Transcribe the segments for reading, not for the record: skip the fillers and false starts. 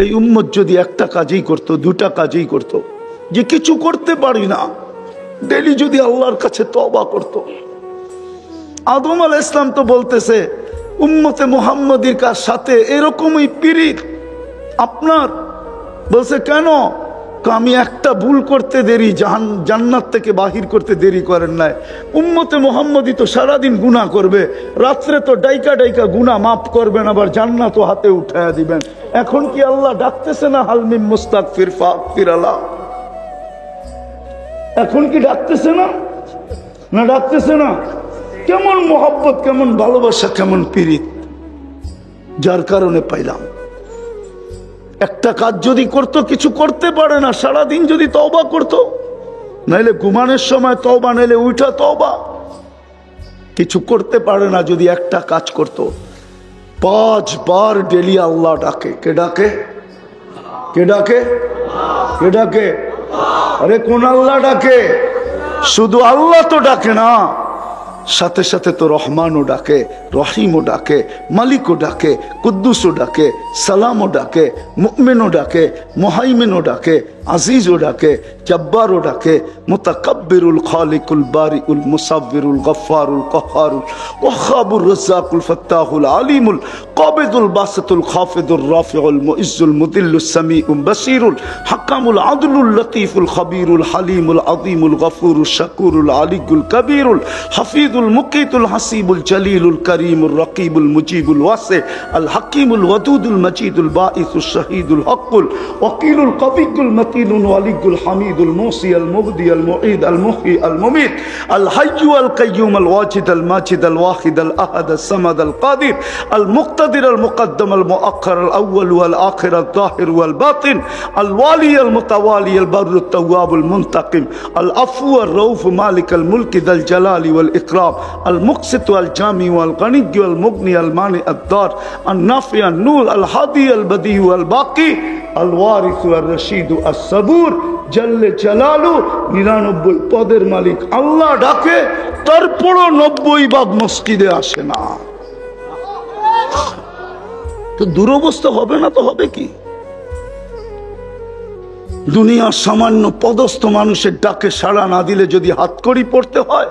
এই উম্মত যদি একটা কাজই করত, দুটা কাজই করত, যে কিছু করতে পারি না, ডেলি যদি আল্লাহর কাছে তওবা করত। আদম আলাইহিস সালাম তো বলতেছে উম্মতে মুহাম্মাদির কার সাথে এরকমই পীড়িত আপনার। বলছে কেন? আমি একটা ভুল করতে দেরি জান্নাত থেকে বাহির করতে দেরি করেন নাই। উম্মতে মুহাম্মাদি তো সারাদিন গুনাহ করবে, রাত্রে তো ডাইকা ডাইকা গুনাহ মাফ করবেন, আবার জান্নাতও হাতে উঠায়া দিবেন। এখন কি আল্লাহ ডাকতেছে না হালমিম মুস্তাগফির ফাগফির আলা? এখন কি ডাকতেছে না? না ডাকতেছে না? কেমন মোহাব্বত, কেমন ভালোবাসা, কেমন পীড়িত, যার কারণে পাইলাম। একটা কাজ যদি করতো, কিছু করতে পারে না, সারাদিন যদি তওবা করতো, নাইলে ঘুমানোর সময় তওবা, নাইলে উঠা তওবা, কিছু করতে পারে না যদি একটা কাজ করত। 5 বার ডেলি আল্লাহ ডাকে। কে ডাকে? কে ডাকে? কে ডাকে? আরে কোন আল্লাহ ডাকে? শুধু আল্লাহ তো ডাকে না, সাথে সাথে তো রহমানও ডাকে, রহিমও ডাকে, মালিকও ডাকে, কুদ্দুসও ডাকে, সালামও ডাকে, মুমিনও ডাকে, মুহাইমিনও ডাকে, আজিজও ডাকে, জব্বারও ডাকে, মুতাকাব্বিরুল খালিকুল বারিউল মুসাব্বিরুল গফফারুল কাহ্হারুল ওয়াহাবুর রাজ্জাকুল ফাত্তাহুল আলিমুল কাবিদুল বাসিতুল খাফিদুর রাফিউল মুইজ্জুল মুদিল্লুস সামিউল বাসিরুল হাকামুল আদলুল লতীফুল খবীরুল হালিমুল আযীমুল গফুরুশ শাকুরুল আলিয়ুল কবীরুল হাফিজুল মুকিতুল হাসিবুল জলিলুল করিমুর রকিবুল মুজিবুল ওয়াসি আল হাকিমুল ওয়াদুদুল মজিদুল বাঈসুশ শাহীদুল হকুল ওয়াকিলুল কবিয়ুল মতিনুল ওয়ালিয়ুল হামিদুল মুসি আল মুবদি আল মুঈদ আল মুহয়ি আল মুমীত আল হাইয়্যু আল কাইয়্যুম আল ওয়াজিদ আল মাজিদ আল ওয়াহিদ আল আহাদ আল সামাদ আল কাদির আল মুক্তাদির আল মুকদ্দম আল মুআক্খার আল আউয়াল ওয়াল আখির আল যাহির ওয়াল বাতিন আল ওয়ালি আল মুতাওয়ালি আল বাররু আত তাওয়াব আল মুনতাকিম আল আফু আর রউফ মালিক আল মুলক যাল জালালি ওয়াল ইকরাম আল মুকসিত আল জামি ওয়াল গনি ওয়াল মুগনি আল মানি আদ দার আল নাফি আল নূর আল হাদি আল বদি ওয়াল বাকি আল ওয়ারিস ওয়াল রশিদ আস সাবুর জাল্লে জালালু 99 পদের মালিক আল্লাহ ডাকে, তারপরও 90 ভাগ মসজিদে আসে না। তো দুরবস্থা হবে না তো হবে কি? দুনিয়ার সামান্য পদস্থ মানুষের ডাকে সাড়া না দিলে যদি হাতকড়ি পড়তে হয়,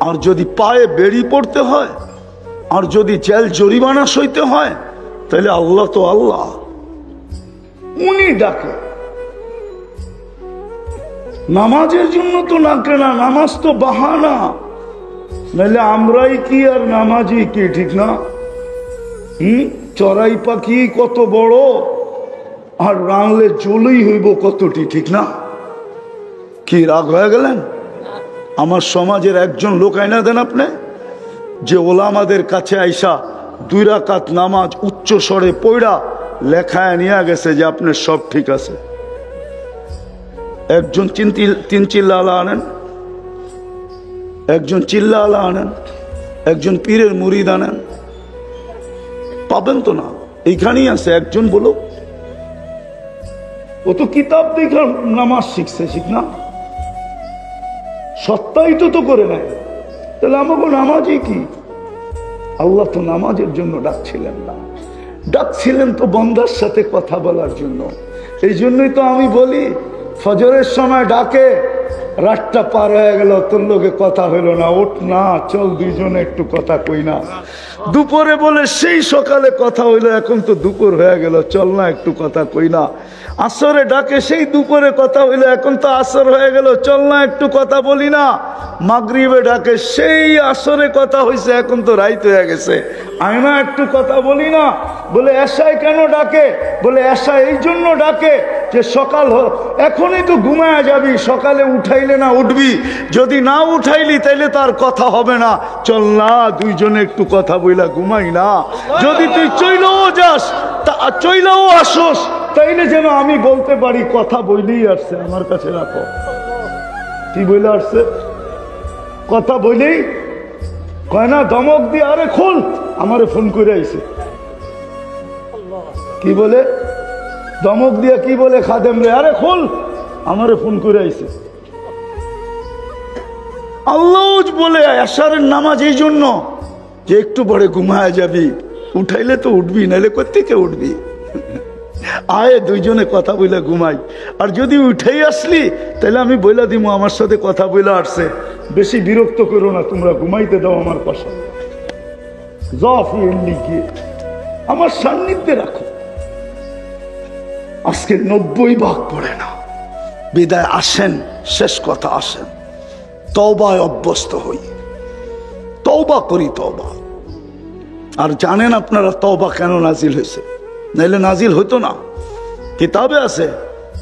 আর যদি পায়ে বেড়ি পড়তে হয়, আর যদি জেল জরিমানা সইতে হয়, তাহলে আল্লাহ তো আল্লাহ, উনি ডাকে। নামাজের জন্য তো ডাকে না, নামাজ তো বাহানা, নাহলে আমরাই কি আর নামাজি কি, ঠিক না? চড়াই পাখি কত বড়, আর রাঙলে চলেই হইব কতটি, ঠিক না? কি রাগ হয়ে গেলেন? আমার সমাজের একজন লোক আইনা দেন আপনি, যে ওলামাদের কাছে আইসা 2 রাকাত নামাজ উচ্চ স্বরে পড়া লেখায় নিয়ে গেছে যে আপনার সব ঠিক আছে। একজন 3 চিল্লা আলা আনেন, একজন চিল্লা আলা আনেন, একজন পীরের মুরিদ আনেন, পাবেন তো না। এইখানেই আছে একজন, বলো। ও তো কিতাব দেখে নামাজ শিখছে, ঠিক না? সত্যায়িত তো করে নেয়, তাহলে আমাকে নামাজই কি? আল্লাহ তো নামাজের জন্য ডাকছিলেন না, ডাকছিলেন তো বন্দার সাথে কথা বলার জন্য। এই জন্যই তো আমি বলি, ফজরের সময় ডাকে, রাতটা পার হয়ে গেল, তোর লোকে কথা হইল না, ওঠ না, চল দুইজনে একটু কথা কই না। দুপুরে বলে সেই সকালে কথা হইলো, এখন তো দুপুর হয়ে গেল, চল না একটু কথা কই না। আসরে ডাকে, সেই দুপুরে কথা হইলো, এখন তো আসর হয়ে গেল, চল না একটু কথা বলি না। মাগরিবে ডাকে, সেই আসরে কথা হইছে, এখন তো রাইত হয়ে গেছে, আয় না একটু কথা বলি না। বলে এশায় কেন ডাকে? বলে এশা এই জন্য ডাকে যে সকাল এখনই তো ঘুমায় যাবি, সকালে উঠাইলে না উঠবি, যদি না উঠাইলি তাইলে তার কথা হবে না, চল না দুইজনে একটু কথা বইলা ঘুমাই না। যদি তুই চইলেও যাস, চইলেও আসোস, তাইলে যেন আমি বলতে পারি কথা বইলেই আসছে, আমার কাছে রাখো। কি বইলে আসছে? কথা বইলেই কয় না, ধমক দিয়ে, আরে খোল, আমারে ফোন করে আইছে। কি বলে? ধমক দিয়া কি বলে? খাদেম রে, আরে খোল, আমারে ফোন করে আইছে। আল্লাহ বলে এশারের নামাজ এই জন্য যে একটু পরে ঘুমায় যাবি, উঠাইলে তো উঠবি, নাইলে কোত্থেকে উঠবি? আয় দুইজনে কথা বলে ঘুমাই। আর যদি উঠেই আসলি তাহলে আমি বইলা দিব আমার সাথে কথা বলে আসছে, বেশি বিরক্ত করো না, তোমরা ঘুমাইতে দাও আমার পাশে, আমার সান্নিধ্যে রাখো। আজকে 90 ভাগ পড়ে না, বিদায় আসেন, শেষ কথা আসেন, তওবায় অভ্যস্ত হই, তওবা করি, তওবা। আর জানেন আপনারা তওবা কেন নাজিল হয়েছে? নাইলে নাজিল হইতো না। কিতাবে আছে,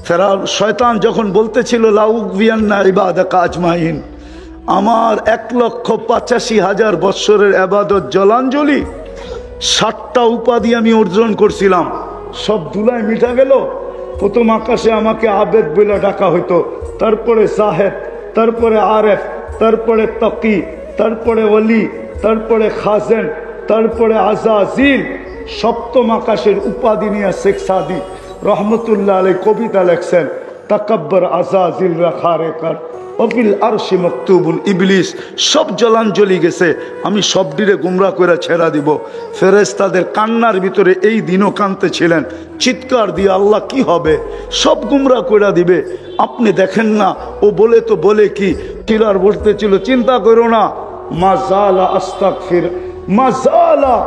ফেরাউন শয়তান যখন বলতেছিল লাউগবিয়ান্না ইবাদাকা আজমাইন, আমার 1,85,000 বৎসরের ইবাদত জলাঞ্জলি, 60টা উপাধি আমি অর্জন করছিলাম, সব ধুলায় মিটা গেল। প্রথম আকাশে আমাকে আবেদ বলে ডাকা হইতো, তারপরে সাহেব, তারপরে আরেফ, তারপরে তকি, তারপরে ওলি, তারপরে খাজেন, তারপরে আজাজিল। সপ্তম আকাশের উপাধি নিয়ে শেখ সাদি রহমতুল্লাহ আলাই কবিতা লেখছেন, তাকাব্বর আজাজিল রাখা রেকার অফিল আরশি মকতুবুল ইবলিস। সব জলাঞ্জলি গেছে, আমি সব দিনে গুমরা করে ছেড়া দিব। ফেরেশতাদের কান্নার ভিতরে এই দিনও কাঁদতে ছিলেন, চিৎকার দিয়ে আল্লাহ কি হবে, সব গুমরা করে দিবে। আপনি দেখেন না, ও বলে তো বলে কি কিলার বলতেছিল, চিন্তা করো না, মাজালা আস্তাগফির, মাজালা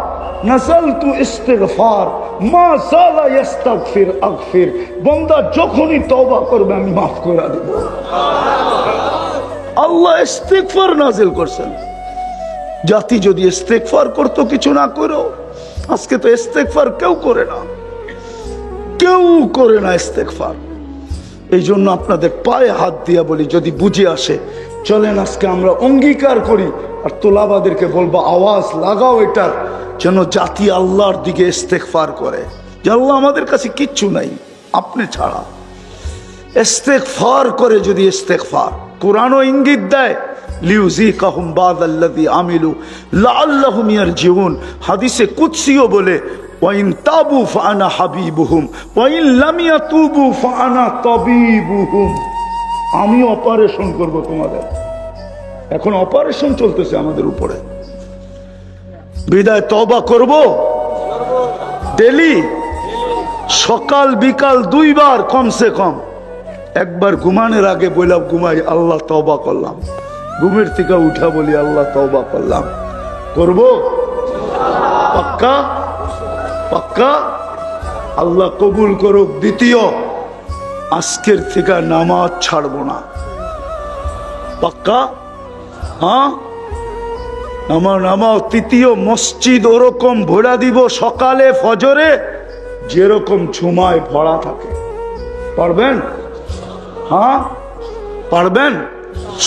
নাসালতু ইস্তিগফার, মাজালা ইস্তাগফির আগফির। বান্দা যখনই তওবা করবে আমি মাফ করে দেব। আল্লাহ ইস্তিগফার নাজিল করছেন। জাতি যদি ইস্তিগফার করতো, কিছু না করো, আজকে তো ইস্তিগফার কেউ করে না, কেউ করে না ইস্তিগফার। এই জন্য আপনাদের পায়ে হাত দিয়া বলি, যদি বুঝে আসে চলেন আজকে আমরা অঙ্গীকার করি, আর তোলাবাদেরকে বলবো আওয়াজ লাগাও এটার, যেন জাতি আল্লাহর দিকে ইস্তেগফার করে, যে আল্লাহ আমাদের কাছে কিচ্ছু নাই আপনি ছাড়া। ইস্তেগফার করে যদি ইস্তেগফার, কোরআনও ইঙ্গিত দেয় লিউযিকাহুম বাযাল্লাযী আমিলু লাআল্লাহুম ইয়ারজিউন। হাদিসে কুদসিও বলে ওয়াইন তাবু ফাআনা হাবিবুহুম ওয়াইন লাম ইয়াতুবু ফাআনা তাবিবুহুম। আমি অপারেশন করব তোমাদের। এখন অপারেশন চলতেছে আমাদের উপরে। বিদায় তওবা করব ডেলি, সকাল বিকাল 2 বার কমসে কম। একবার ঘুমানোর আগে বললাম ঘুমাই আল্লাহ তওবা করলাম, ঘুমের থেকে উঠা বলি আল্লাহ তওবা করলাম। করব পাক্কা? পাক্কা? আল্লাহ কবুল করুক। দ্বিতীয়, আজকের থেকে নামাজ ছাড়বো না। পাক্কা? হ্যাঁ, নামাও। তৃতীয়, মসজিদ ওরকম ভরা দিব সকালে ফজরে যেরকম ঝুমায় ভরা থাকে। পারবেন? হ্যাঁ পারবেন?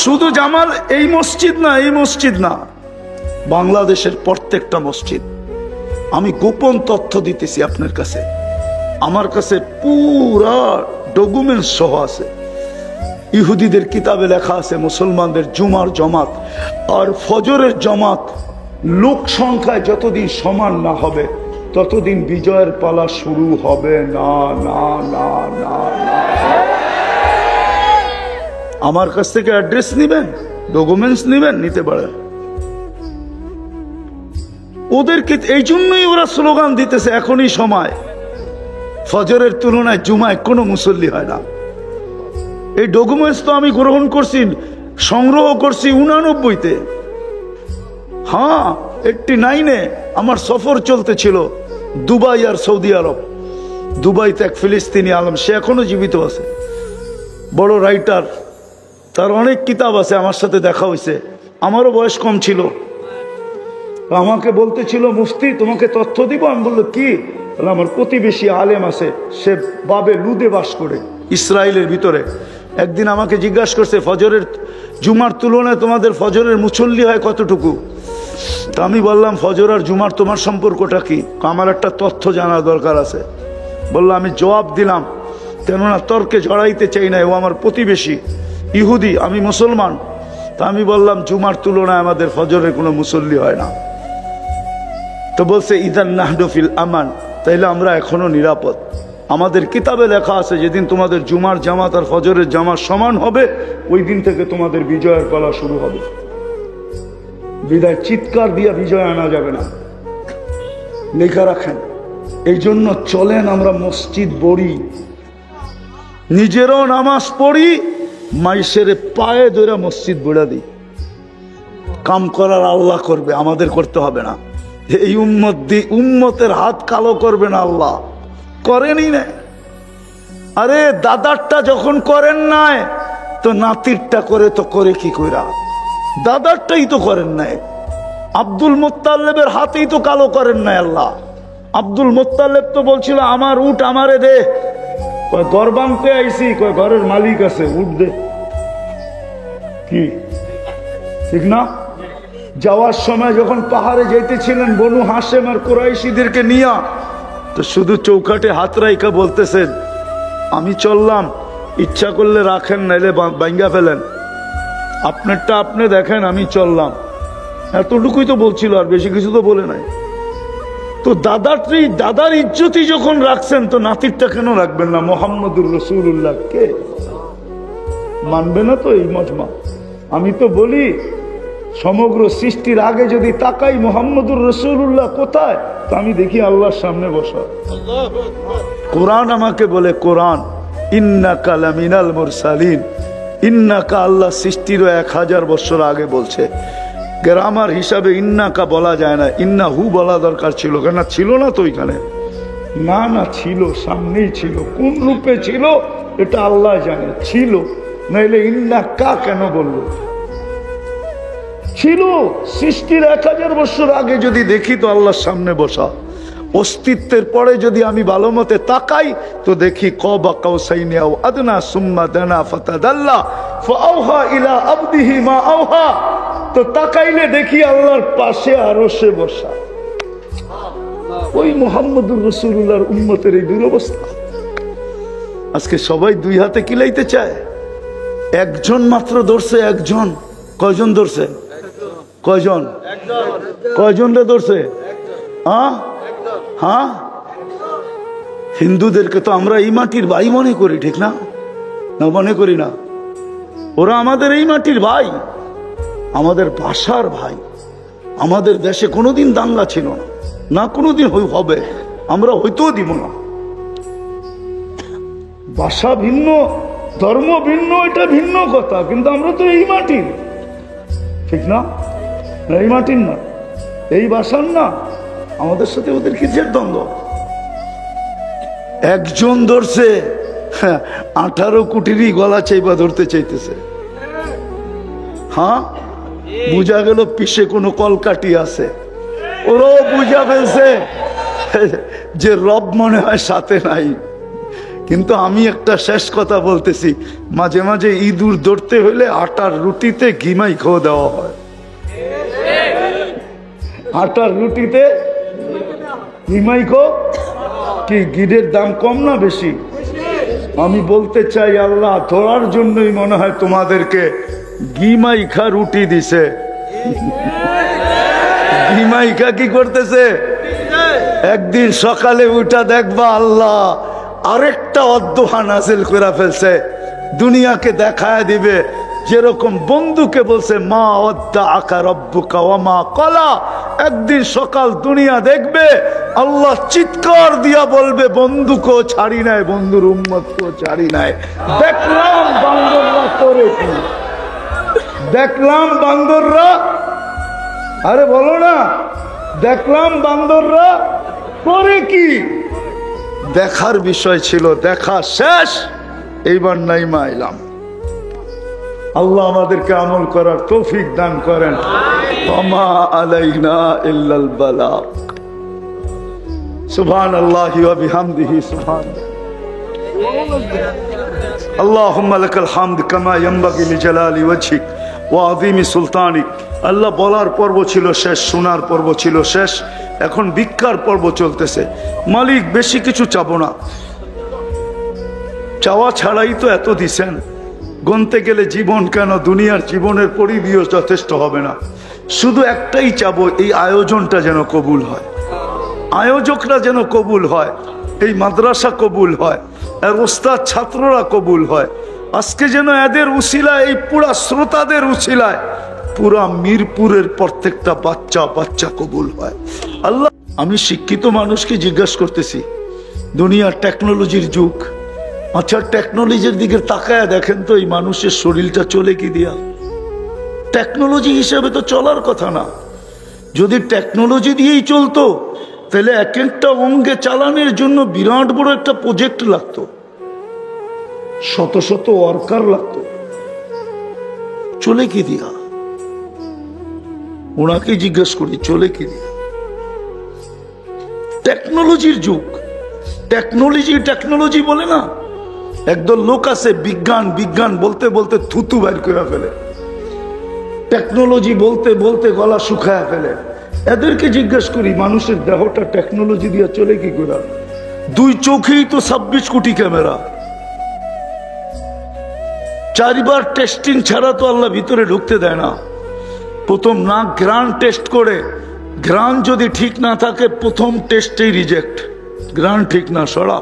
শুধু জামাল এই মসজিদ না, এই মসজিদ না, বাংলাদেশের প্রত্যেকটা মসজিদ। আমি গোপন তথ্য দিতেছি আপনার কাছে, আমার কাছে পুরা ডকুমেন্টস সহ আছে। ইহুদিদের কিতাবে লেখা আছে মুসলমানদের জুমার জমাত আর ফজরের জমাত লোক সংখ্যায় যতদিন সমান না হবে ততদিন বিজয়ের পালা শুরু হবে না। না না না না। আমার কাছ থেকে অ্যাড্রেস নিবেন, ডকুমেন্টস নিবেন, নিতে পারেন। ওদেরকে এই জন্যই ওরা স্লোগান দিতেছে এখনই সময়। ফজরের তুলনায় জুমায় কোনো মুসল্লি হয় না। এই ডকুমেন্টস তো আমি গ্রহণ করছি, সংগ্রহ করছি 89-তে। হ্যাঁ, 89-এ আমার সফর চলতেছিল দুবাই আর সৌদি আরব। দুবাইতে এক ফিলিস্তিনি আলম, সে এখনো জীবিত আছে, বড় রাইটার, তার অনেক কিতাব আছে। আমার সাথে দেখা হয়েছে, আমারও বয়স কম ছিল। আমাকে বলতেছিল মুফতি তোমাকে তথ্য দিব। আমি বললো কি? আমার প্রতিবেশী আলেম আছে, সে বাবে লুদে বাস করে ইসরায়েলের ভিতরে। একদিন আমাকে জিজ্ঞাসা করছে ফজরের জুমার তুলনায় তোমাদের ফজরের মুসল্লি হয় কতটুকু? তা আমি বললাম ফজর আর জুমার তোমার সম্পর্কটা কি? আমার একটা তথ্য জানা দরকার আছে। বললাম, আমি জবাব দিলাম, কেননা তর্কে জড়াইতে চাই না, ও আমার প্রতিবেশী ইহুদি, আমি মুসলমান। তা আমি বললাম জুমার তুলনায় আমাদের ফজরের কোনো মুসল্লি হয় না। তো বলছে ইদান নাহনু ফিল আমান, তাইলে আমরা এখনো নিরাপদ। আমাদের কিতাবে লেখা আছে যেদিন তোমাদের জুমার জামাত আর ফজরের জামাত সমান হবে ওই দিন থেকে তোমাদের বিজয়ের পালা শুরু হবে। বিদায় চিৎকার দিয়া বিজয় আনা যাবে না, লেখা রাখেন। এই জন্য চলেন আমরা মসজিদ পড়ি, নিজেরও নামাজ পড়ি, মাইসের পায়ে ধরে মসজিদ বেড়া দিই। কাম করার আল্লাহ করবে, আমাদের করতে হবে না। এই উম্মতের হাত কালো করবে না আল্লাহ, করেনই না। আরে দাদারটা যখন করেন নাই তো নাতিরটা করে তো করে কি কইরা? দাদারটাই তো করেন নাই। আব্দুল মুত্তালিবের হাতেই তো কালো করেন নাই আল্লাহ। আব্দুল মুত্তালিব তো বলছিল আমার উট আমারে দে, ঘর বাঁধতে আইসি, ঘরের মালিক আছে, উট দে। কি ঠিক না? যাওয়ার সময় যখন পাহাড়ে যাইতেছিলেন বনু হাশেম আর কুরাইশিদেরকে নিয়া, তো শুধু চৌকাটে হাত রাইকা বলতেছেন আমি চললাম, ইচ্ছা করলে রাখেন, নাইলে ভাঙ্গা ফেলেন, আপনারটা আপনি দেখেন, আমি চললাম। এতটুকুই তো বলছিল, আর বেশি কিছু তো বলে নাই। তো দাদার ইজ্জতই যখন রাখছেন, তো নাতিরটা কেন রাখবেন না? মুহাম্মদুর রাসূলুল্লাহ কে মানবে না তো এই মজমা? আমি তো বলি সমগ্র সৃষ্টির আগে যদি তাকাই মুহাম্মদুর রাসূলুল্লাহ কোথায়, তো আমি দেখি আল্লাহর সামনে বসা। কোরআন আমাকে বলে, কোরআন ইন্নাকা লামিনাল মুরসালিন, ইন্নাকা আল্লাহ সৃষ্টির 1000 বছর আগে বলছে। গ্রামার হিসাবে ইন্নাকা বলা যায় না, ইন্নাহু বলা দরকার ছিল, কেন ছিল না তো ওইখানে। না না ছিল, সামনেই ছিল। কোন রূপে ছিল এটা আল্লাহ জানে, ছিল, নাইলে ইন্নাকা কেন বললো? ছিল সৃষ্টির 1000 বছর আগে। যদি দেখি তো আল্লাহর সামনে বসা। অস্তিত্বের পরে যদি আমি ভালো মতে তাকাই তো দেখি কবা কাউসাইনি আও আদনা সুম্মা দানা ফাতাদাল্লা ফাআওহা ইলা আবদিহি মা আওহা। তো তাকাইলে দেখি আল্লাহর পাশে আরশে বসা। ওই মুহাম্মদুর রাসূলুল্লাহর উম্মতের এই দুরবস্থা। আজকে সবাই দুই হাতে কিলাইতে চায়, একজন মাত্র ধরছে। একজন, কয়জন ধরছে? কয়জন? কয়জন রে ধরছে? হ্যাঁ, হিন্দুদেরকে তো আমরা এই মাটির ভাই মনে করি, ঠিক না? না মনে করি না? ওরা আমাদের এই মাটির ভাই, আমাদের ভাষার ভাই। আমাদের দেশে কোনোদিন দাঙ্গা ছিল না, না কোনোদিন হবে, আমরা হইতেও দিব না। ভাষা ভিন্ন, ধর্ম ভিন্ন, এটা ভিন্ন কথা, কিন্তু আমরা তো এই মাটির, ঠিক না? এই মাটির না, এই ভাষার না। আমাদের সাথে ওদের কিসের দ্বন্দ্ব? একজন ধরছে, 18 কোটিরই গলা চাইবা ধরতে চাইতেছে। হ্যাঁ, বুঝা গেল পিছে কোনো কলকাটি আছে। ওরাও বুঝা ফেলছে যে রব মনে হয় সাথে নাই। কিন্তু আমি একটা শেষ কথা বলতেছি, মাঝে মাঝে ইঁদুর ধরতে হইলে আটার রুটিতে ঘিমাই খাওয়া দেওয়া হয়। আটার রুটিতে ঘিমাই খো কি? গিরের দাম কম না বেশি? আমি বলতে চাই আল্লাহ ধরার জন্যই মনে হয় তোমাদেরকে ঘিমাইখা রুটি দিছে। ঘিমাইখা কি করতেছে? একদিন সকালে উঠা দেখবা আল্লাহ আরেকটা অদ্দোহা নাজিল করে ফেলছে, দুনিয়াকে দেখায় দিবে। যেরকম বন্ধুকে বলছে মা ওয়াদ্দা আকা রব্বুকা ওয়া মা ক্বালা, একদিন সকাল দুনিয়া দেখবে আল্লাহ চিৎকার দিয়া বলবে বন্ধুকেও ছাড়ি নাই, বন্ধুর উম্মতকেও ছাড়ি নাই। দেখলাম বান্দররা করে কি, দেখলাম বান্দররা, আরে বলো না, দেখলাম বান্দররা করে কি। দেখার বিষয় ছিল, দেখা শেষ, এইবার নাইমা এলাম। আল্লাহ আমাদেরকে আমল করার তৌফিক দান করেন। ওমা আলাইনা ইল্লাল বালাগ। সুবহানাল্লাহি ওয়া বিহামদিহি সুবহানাল্লাহ। আল্লাহুম্মা লাকাল হামদ কামা ইয়ানবাগি লিজালালি ওয়াজহিক ওয়া আযীমি সুলতানিক। আল্লাহ বলার পর্ব ছিল শেষ, শোনার পর্ব ছিল শেষ, এখন ভিক্ষার পর্ব চলতেছে। মালিক বেশি কিছু চাবো না, চাওয়া ছাড়াই তো এত দিছেন, গুনতে গেলে জীবন কেন, দুনিয়ার জীবনের পরিধিও যথেষ্ট হবে না। শুধু একটাই চাবো, এই আয়োজনটা যেন কবুল হয়, আয়োজকরা যেন কবুল হয়, এই মাদ্রাসা কবুল হয়, আর ওস্তাদ ছাত্ররা কবুল হয়। আজকে যেন এদের উসিলায়, এই পুরা শ্রোতাদের উসিলায় পুরা মিরপুরের প্রত্যেকটা বাচ্চা বাচ্চা কবুল হয়। আল্লাহ আমি শিক্ষিত মানুষকে জিজ্ঞাসা করতেছি, দুনিয়ার টেকনোলজির যুগ, আচ্ছা টেকনোলজির দিকে তাকায় দেখেন তো এই মানুষের শরীরটা চলে কি দিয়া? টেকনোলজি হিসেবে তো চলার কথা না। যদি টেকনোলজি দিয়েই চলতো তাহলে এক একটা অঙ্গে চালানোর জন্য বিরাট বড় একটা প্রজেক্ট লাগতো, শত শত ওয়ার্কার লাগতো। চলে কি দিয়া? ওনাকে জিজ্ঞেস করি চলে কি দিয়া? টেকনোলজির যুগ, টেকনোলজি টেকনোলজি বলে না। একদল লোক আছে বিজ্ঞান বিজ্ঞান বলতে বলতে থুতু বের করে ফেলে, টেকনোলজি বলতে বলতে গলা শুকায় ফেলে। এদেরকে জিজ্ঞেস করি মানুষের দেহটা টেকনোলজি দিয়ে চলে কি করে? দুই চোখেই তো 26 কোটি ক্যামেরা, 4 বার টেস্টিং ছাড়া তো আল্লাহ ভিতরে ঢুকতে দেয় না। প্রথম নাক গ্রান টেস্ট করে, গ্রান যদি ঠিক না থাকে প্রথম টেস্টেই রিজেক্ট, গ্রান ঠিক না সরা।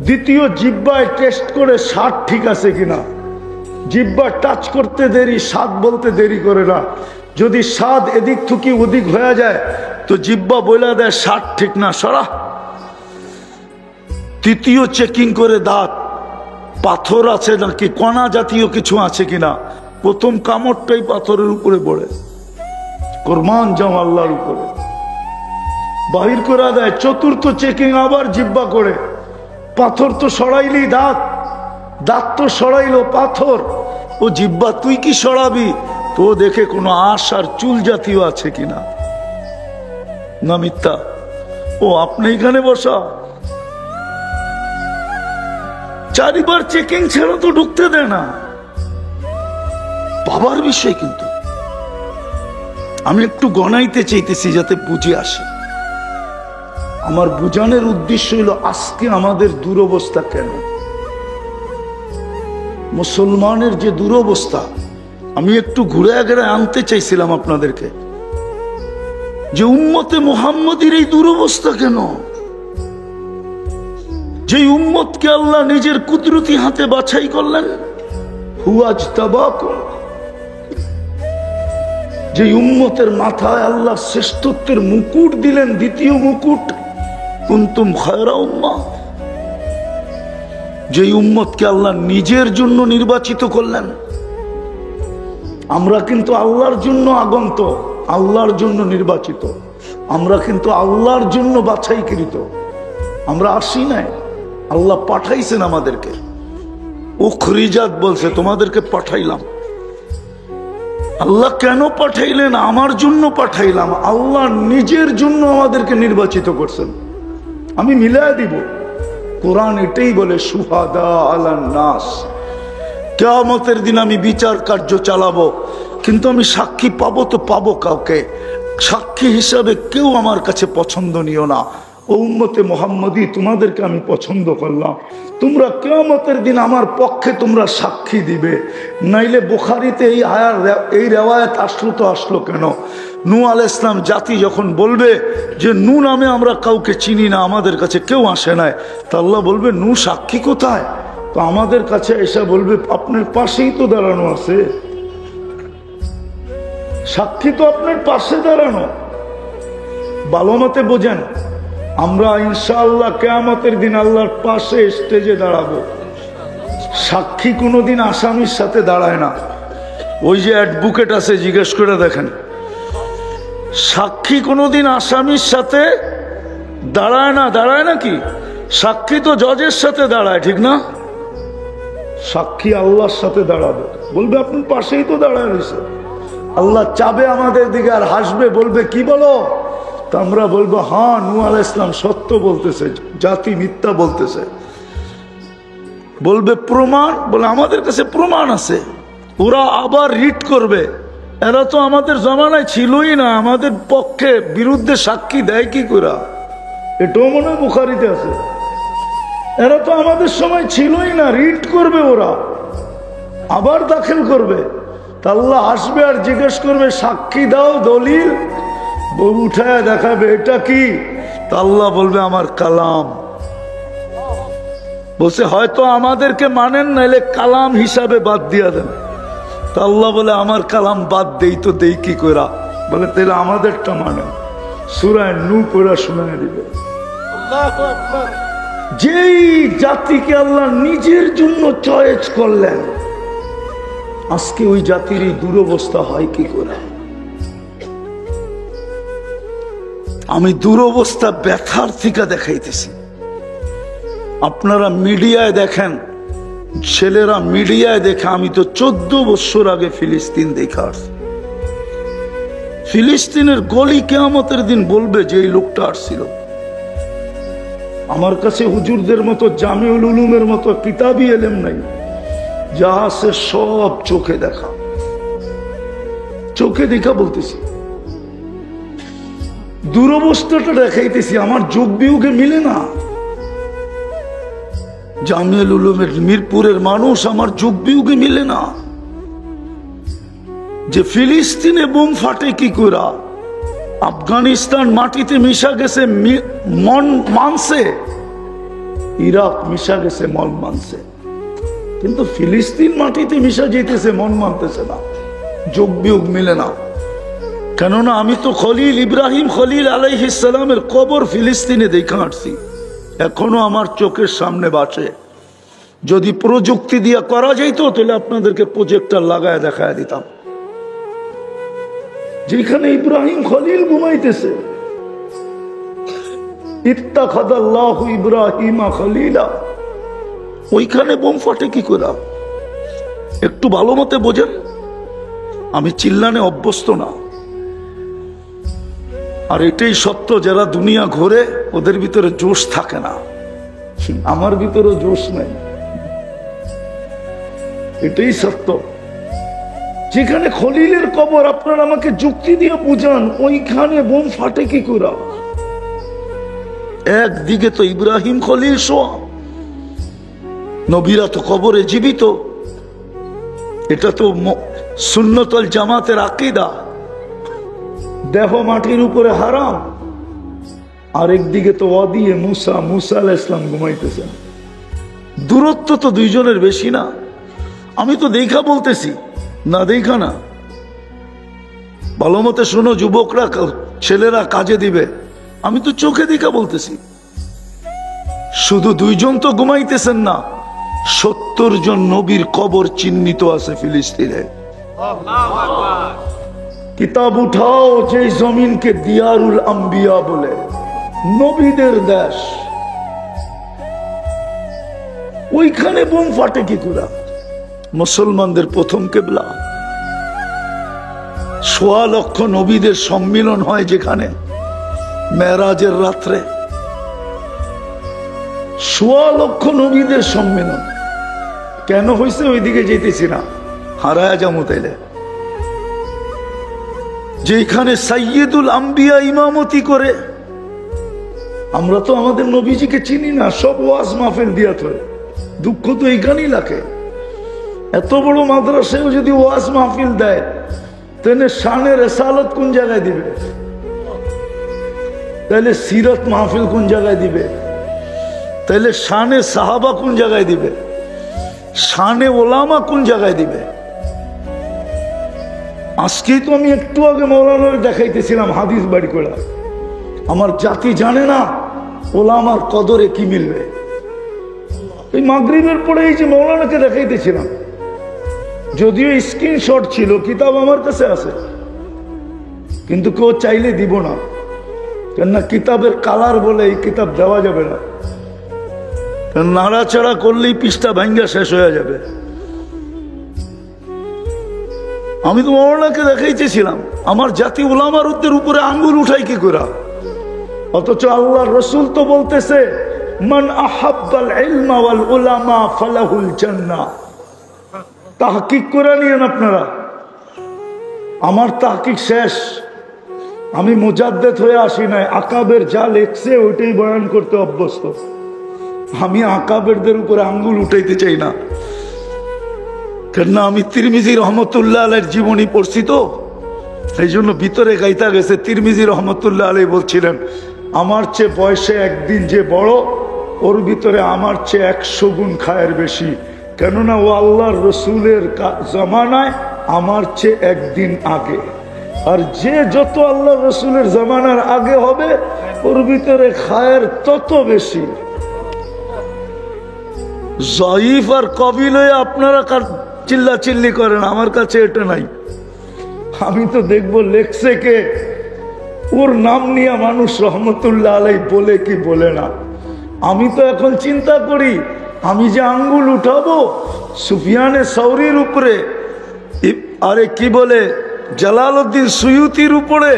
দ্বিতীয় জিহ্বায় টেস্ট করে স্বাদ ঠিক আছে কিনা, জিহ্বা টাচ করতে দেরি, স্বাদ বলতে দেরি করে না। যদি স্বাদ এদিক থেকে ওদিক হয়ে যায় তো জিহ্বা বলে দেয় স্বাদ ঠিক না সরা। তৃতীয় চেকিং করে দাঁত, পাথর আছে নাকি কণা জাতীয় কিছু আছে কিনা। প্রথম কামড়টাই পাথরের উপরে পড়ে, কোরবান যাও আল্লাহর উপরে, বাহির করে দেয়। চতুর্থ চেকিং আবার জিহ্বা করে, পাথর তো সরাইলি দাঁত, দাঁত তো সরাইলো পাথর, ও জিহ্বা তুই কি সরাবি? তো দেখে কোনো আঁশ আর চুল জাতীয় আছে কিনা। না মিথ্যা? ও আপনি এখানে বসা, 4 বার চেকিং ছাড়া তো ঢুকতে দেয় না। বাবার বিষয়। কিন্তু আমি একটু গণাইতে চাইতেছি যাতে বুঝে আসে। আমার বুঝানোর উদ্দেশ্য হলো আজকে আমাদের দুরবস্থা কেন, মুসলমানের যে দুরবস্থা। আমি একটু ঘুরে ঘুরে আনতে চাইছিলাম আপনাদেরকে যে উম্মতে মুহাম্মদীর এই দুরবস্থা কেন। যে উম্মতকে আল্লাহ নিজের কুদরতি হাতে বাছাই করলেন, যে উম্মতের মাথায় আল্লাহ শ্রেষ্ঠত্বের মুকুট দিলেন, দ্বিতীয় মুকুট, কুনতুম খায়রা উম্মাহ। যে উম্মতকে আল্লাহ নিজের জন্য নির্বাচিত করলেন। আমরা কিন্তু আল্লাহর জন্য আগন্ত, আল্লাহর জন্য নির্বাচিত, আমরা কিন্তু আল্লাহর জন্য বাছাইকৃত। আমরা আসি নাই, আল্লাহ পাঠাইছেন আমাদেরকে। উখরিজাত বলছে তোমাদেরকে পাঠাইলাম। আল্লাহ কেন পাঠাইলেন? আমার জন্য পাঠাইলাম। আল্লাহ নিজের জন্য আমাদেরকে নির্বাচিত করছেন। আমি মিলাই দিব, কোরআন এটাই বলে শুহাদা আলান নাস। কিয়ামতের দিন আমি বিচার কার্য চালাবো, কিন্তু আমি সাক্ষী পাবো তো পাবো কাউকে। সাক্ষী হিসাবে কেউ আমার কাছে পছন্দনীয় না। ও উম্মতে মুহাম্মদী, তোমাদেরকে আমি পছন্দ করলাম, তোমরা কিয়ামতের দিন আমার পক্ষে তোমরা সাক্ষী দিবে। নাইলে বুখারীতে এই রেওয়ায়াত আসলো তো আসলো কেন? নূহ আলাইহিস সালাম জাতি যখন বলবে যে নূহ নামে আমরা কাউকে চিনি না, আমাদের কাছে কেউ আসে নাই, তা আল্লাহ বলবে নূহ সাক্ষী কোথায়? তো আমাদের কাছে এসে বলবে আপনার পাশেই তো দাঁড়ানো আছে, সাক্ষী তো আপনার পাশে দাঁড়ানো। ভালো মতে বোঝেন, আমরা ইনশাআল্লাহ কিয়ামতের দিন আল্লাহর পাশে স্টেজে দাঁড়াবো। সাক্ষী কোনোদিন আসামির সাথে দাঁড়ায় না। ওই যে অ্যাডভোকেট আছে, জিজ্ঞেস করে দেখেন, সাক্ষী কোনোদিন আসামির সাথে দাঁড়ায় না। দাঁড়ায় নাকি? সাক্ষী তো জজের সাথে দাঁড়ায়, ঠিক না? সাক্ষী আল্লাহর সাথে দাঁড়াবে, বলবে আপনার পাশেই তো দাঁড়ায় রয়েছে। আল্লাহ চাবে আমাদের দিকে আর হাসবে, বলবে কি বলো? তা আমরা বলবো হ্যাঁ, নূহ আলাইহিস সালাম সত্য বলতেছে, জাতি মিথ্যা বলতেছে। বলবে প্রমাণ? বলে আমাদের কাছে প্রমাণ আছে। ওরা আবার রিট করবে, এরা তো আমাদের জমানায় ছিলই না, আমাদের পক্ষে বিরুদ্ধে সাক্ষী দেয় কি করে? এটাও মনে হয় বুখারীতে আছে। এরা তো আমাদের সময় ছিলই না, রিট করবে ওরা, আবার দাখিল করবে। তা আল্লাহ আসবে আর জিজ্ঞেস করবে সাক্ষী দাও, দলিল। উঠায় দেখাবে এটা কি? তা আল্লাহ বলবে আমার কালাম। বলছে হয়তো আমাদেরকে মানেন, নাইলে কালাম হিসাবে বাদ দিয়া দেন। তা আল্লাহ বলে আমার কালাম বাদ দেই তো দেই কি করা? বলে তাহলে আমাদেরটা মানেন। সূরা নূহ পড়া শোনায় দিবে। যেই জাতিকে আল্লাহ নিজের জন্য চয়েস করলেন, আজকে ওই জাতির এই দুরবস্থা হয় কি করে? আমি দুরবস্থা ব্যথার থেকে দেখাইতেছি। আপনারা মিডিয়ায় দেখেন, ছেলেরা মিডিয়ায় দেখে। আমি তো 14 বছর আগে ফিলিস্তিন দেখা আসছি। ফিলিস্তিনের গলি কিয়ামতের দিন বলবে যে এই লোকটা আসছিল। আমার কাছে হুজুরদের মতো জামিউল উলুমের মতো কিতাবি এলেম নাই, যা আছে সব চোখে দেখা। চোখে দেখা বলতেছি, দুরবস্থাটা দেখাইতেছি। আমার যোগ বিয়োগে মিলে না। জামিউল উলুমের মিরপুরের মানুষ, আমার যোগ বিয়োগে মিলে না। যে ফিলিস্তিনে বোম ফাটে কি করে, আফগানিস্তান মাটিতে মিশা গেছে মন মানছে, ইরাক মিশা গেছে মন মানছে, কিন্তু ফিলিস্তিন মাটিতে মিশা যেতেছে মন মানতেছে না, যোগ বিয়োগ মিলে না। কেননা আমি তো খলিল ইব্রাহিম খলিল আলাইহিস সালামের কবর ফিলিস্তিনে দেখা আসছি, এখনো আমার চোখের সামনে বাঁচে। যদি প্রযুক্তি দিয়ে করা যাইতো তাহলে আপনাদেরকে প্রজেক্টর লাগায় দেখায় দিতাম। যেখানে ইব্রাহিম খলিল ঘুমাইতেছে, ইত্তাখাযাল্লাহু ইব্রাহিমা খলিলা, ওইখানে বোম ফাটে কি করে? একটু ভালো মতে বোঝেন। আমি চিল্লানে অভ্যস্ত না, আর এটাই সত্য। যারা দুনিয়া ঘোরে ওদের ভিতরে জোশ থাকে না, আমার ভিতরে জোশ নাই, এটাই সত্য। যেখানে খলিলের কবর, আপনারা আমাকে যুক্তি দিয়ে বুঝান, ওইখানে বোম ফাটে কি করে? একদিকে তো ইব্রাহিম খলিল শোয়া, নবীরা তো কবরে জীবিত, এটা তো সুন্নতুল জামাতের আকীদা। দেহ মাটির উপরে হারাম। আরেকদিকে তো ওয়াদিয়ে মুসা, মুসা আলাইহিস সালাম ঘুমাইতেছেন। দূরত্ব তো দুইজনের বেশি না। আমি তো দেখা বলতেছি, না দেখা না। ভালো মতে শোনো যুবকরা, ছেলেরা কাজে দিবে, আমি তো চোখে দেখা বলতেছি। শুধু দুইজন তো ঘুমাইতেছেন না, 70 জন নবীর কবর চিহ্নিত আছে ফিলিস্তিনে। কিতাব উঠাও, যে জমিনকে দিয়ারুল আম্বিয়া বলে, নবীদের দেশ, ওইখানে বোম ফাটে কি করে? মুসলমানদের প্রথম কিবলা। 1.25 লক্ষ নবীদের সম্মিলন হয় যেখানে মেরাজের রাত্রে, 1.25 লক্ষ নবীদের সম্মেলন। কেন হয়েছে ওইদিকে যেতেছি না, হারায়া যাবো তাইলে। যেখানে সাইয়্যিদুল আম্বিয়া ইমামতি করে। আমরা তো আমাদের নবীজিকে চিনি না, সব ওয়াজ মাহফিল দিয়া থয়। দুঃখ তো এইখানেই লাগে। এত বড় মাদ্রাসায় যদি ওয়াজ মাহফিল দেয়, তাহলে শানে রিসালাত কোন জায়গায় দিবে? তাহলে সিরাত মাহফিল কোন জায়গায় দিবে? তাহলে শানে সাহাবা কোন জায়গায় দিবে? শানে ওলামা কোন জায়গায় দিবে? আজকেই তো আমি একটু আগে মৌলানার দেখাইতেছিলাম হাদিস বাড়ি করে। আমার জাতি জানে না ওলামার কদরে কি মিলবে। এই মাগরিবের পরে এই যে মৌলানাকে দেখাইতেছিলাম, যদিও স্ক্রিনশট ছিল, কিতাব আমার কাছে আছে, কিন্তু কেউ চাইলে দিব না, কেননা কিতাবের কালার বলে এই কিতাব দেওয়া যাবে না। নাড়াচাড়া করলেই পৃষ্ঠা ভাঙ্গা শেষ হয়ে যাবে। আমি তো মৌলানাকে দেখাইতেছিলাম, আমার জাতি উলামার উপরে আঙ্গুল উঠাই কি করে? অথচ আল্লাহর রাসূল তো বলতেছে, মান আহাব্বাল ইলমা ওয়াল উলামা ফালাহুল জান্নাহ। তাহকিক করে নিয়েন আপনারা, আমার তাহকিক শেষ। আমি মুজাদ্দেদ হয়ে আসি নাই, আকাবের যা লেখছে ওইটাই বয়ান করতে অভ্যস্ত। আমি আকাবেরদের উপরে আঙ্গুল উঠাইতে চাই না, কেননা আমি তিরমিজি রহমতুল্লাহ আলাইহির জীবনী পড়ছি তো, এই জন্য ভিতরে গাইতা গেছে। তিরমিজি রহমতুল্লাহ আলাইহি বলছিলেন, আমার চেয়ে বয়সে একদিন যে বড়, ওর ভিতরে আমার চেয়ে 100 গুণ খায়ের বেশি, কেননা ও আল্লাহর রসুলের জামানায় আমার চেয়ে একদিন আগে। আর যে যত আল্লাহ রসুলের জামানার আগে হবে ওর ভিতরে খায়ের তত বেশি। জয়ীফ আর কবিল হয়ে আপনারা চিল্লা চিল্লি করেন, আমার কাছে এটা নাই। আমি তো দেখবো লেখছে কে, ওর নাম নিয়ে মানুষ রহমতুল্লাহ আলাই বলে কি বলে না। আমি তো এখন চিন্তা করি আমি যে আঙ্গুল উঠাবো সুফিয়ানে সৌরির উপরে, আরে কি বলে জালালউদ্দিন সুয়ুতির উপরে,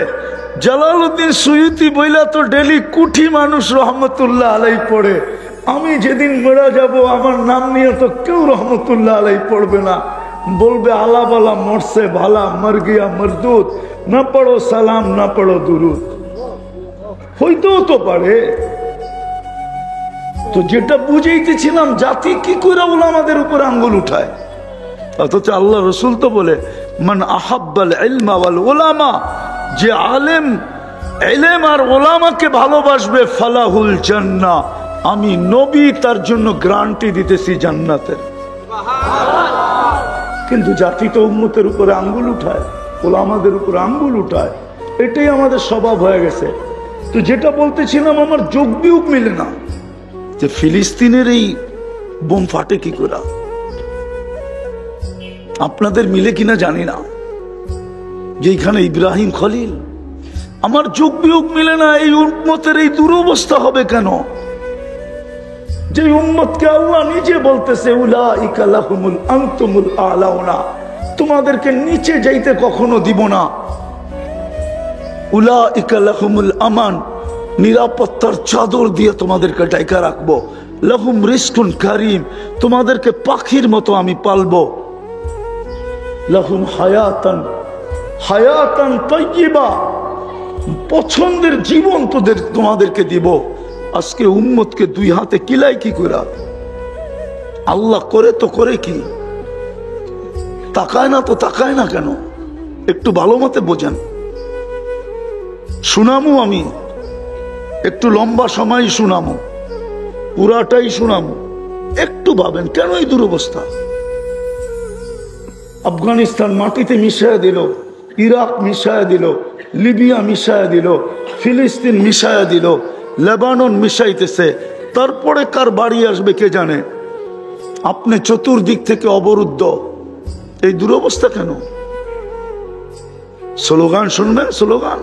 জালালউদ্দিন সুয়ুতি বইলা তো ডেলি কুঠি মানুষ রহমতুল্লাহ আলাই পড়ে। আমি যেদিন মেরা যাব আমার নাম নিয়ে তো কেউ রহমতুল্লাহ আলাই পড়বে না, বলবে আলা বালা মরছে ভালা মর গিয়া মরদুদ, না পড়ো সালাম না পড়ো দুরুদ। হইতেও তো পারে। তো যেটা বুঝাইতেছিলাম জাতি কি করে ওলামাদের উপর আঙ্গুল উঠায়, অথচ আল্লাহ রসুল তো বলে মান আহাব্বাল ইলমা ওয়াল উলামা, যে আলেম ইলম আর উলামাকে ভালোবাসবে ফালাহুল জান্নাহ, আমি নবী তার জন্য গ্যারান্টি দিতেছি জান্নাতের। কিন্তু জাতি তো উম্মতের উপরে আঙ্গুল উঠায়, উলামাদের উপরে আঙ্গুল উঠায়, এটাই আমাদের স্বভাব হয়ে গেছে। তো যেটা বলতেছিলাম আমার যোগ বিয়োগ মিলে না, যে ফিলিস্তিনের এই বোম ফাটে কি করে, আপনাদের মিলে কিনা জানি না, যে এখানে ইব্রাহিম খলিল, আমার যোগ বিয়োগ মিলে না। এই উম্মতের এই দুরবস্থা হবে কেন, যে উম্মতকে আল্লাহ নিজে বলতেছে উলাইকা লাহুমুল আনতুমুল আলাউনা, তোমাদেরকে নিচে যাইতে কখনো দিব না। উলাইকা লাহুমুল আমান, নিরাপত্তার চাদর দিয়ে তোমাদেরকে ঢাকা রাখবো। লাহুম রিজকুন কারীম, তোমাদেরকে পাখির মতো আমি পালবো। লাহুম হায়াতান হায়াতান তাইয়্যিবা, পছন্দের জীবন তোমাদেরকে দিব। আজকে উম্মতকে দুই হাতে কিলাই কি করা, আল্লাহ করে তো করে কি, তাকায় না তো তাকায় না কেন, একটু ভালো মতে বোঝেন। শুনামু আমি একটু লম্বা সময় শুনামু, পুরাটাই শুনামু, একটু ভাবেন কেন এই দুরবস্থা। আফগানিস্তান মাটিতে মিশায়া দিল, ইরাক মিশায়া দিল, লিবিয়া মিশায়া দিল, ফিলিস্তিন মিশায়া দিল, লেবানন মিশাইতেছে, তারপরে কার বাড়ি আসবে কে জানে। আপনি চতুর্দিক থেকে অবরুদ্ধ, এই দুরবস্থা কেন? স্লোগান শুনবেন, স্লোগান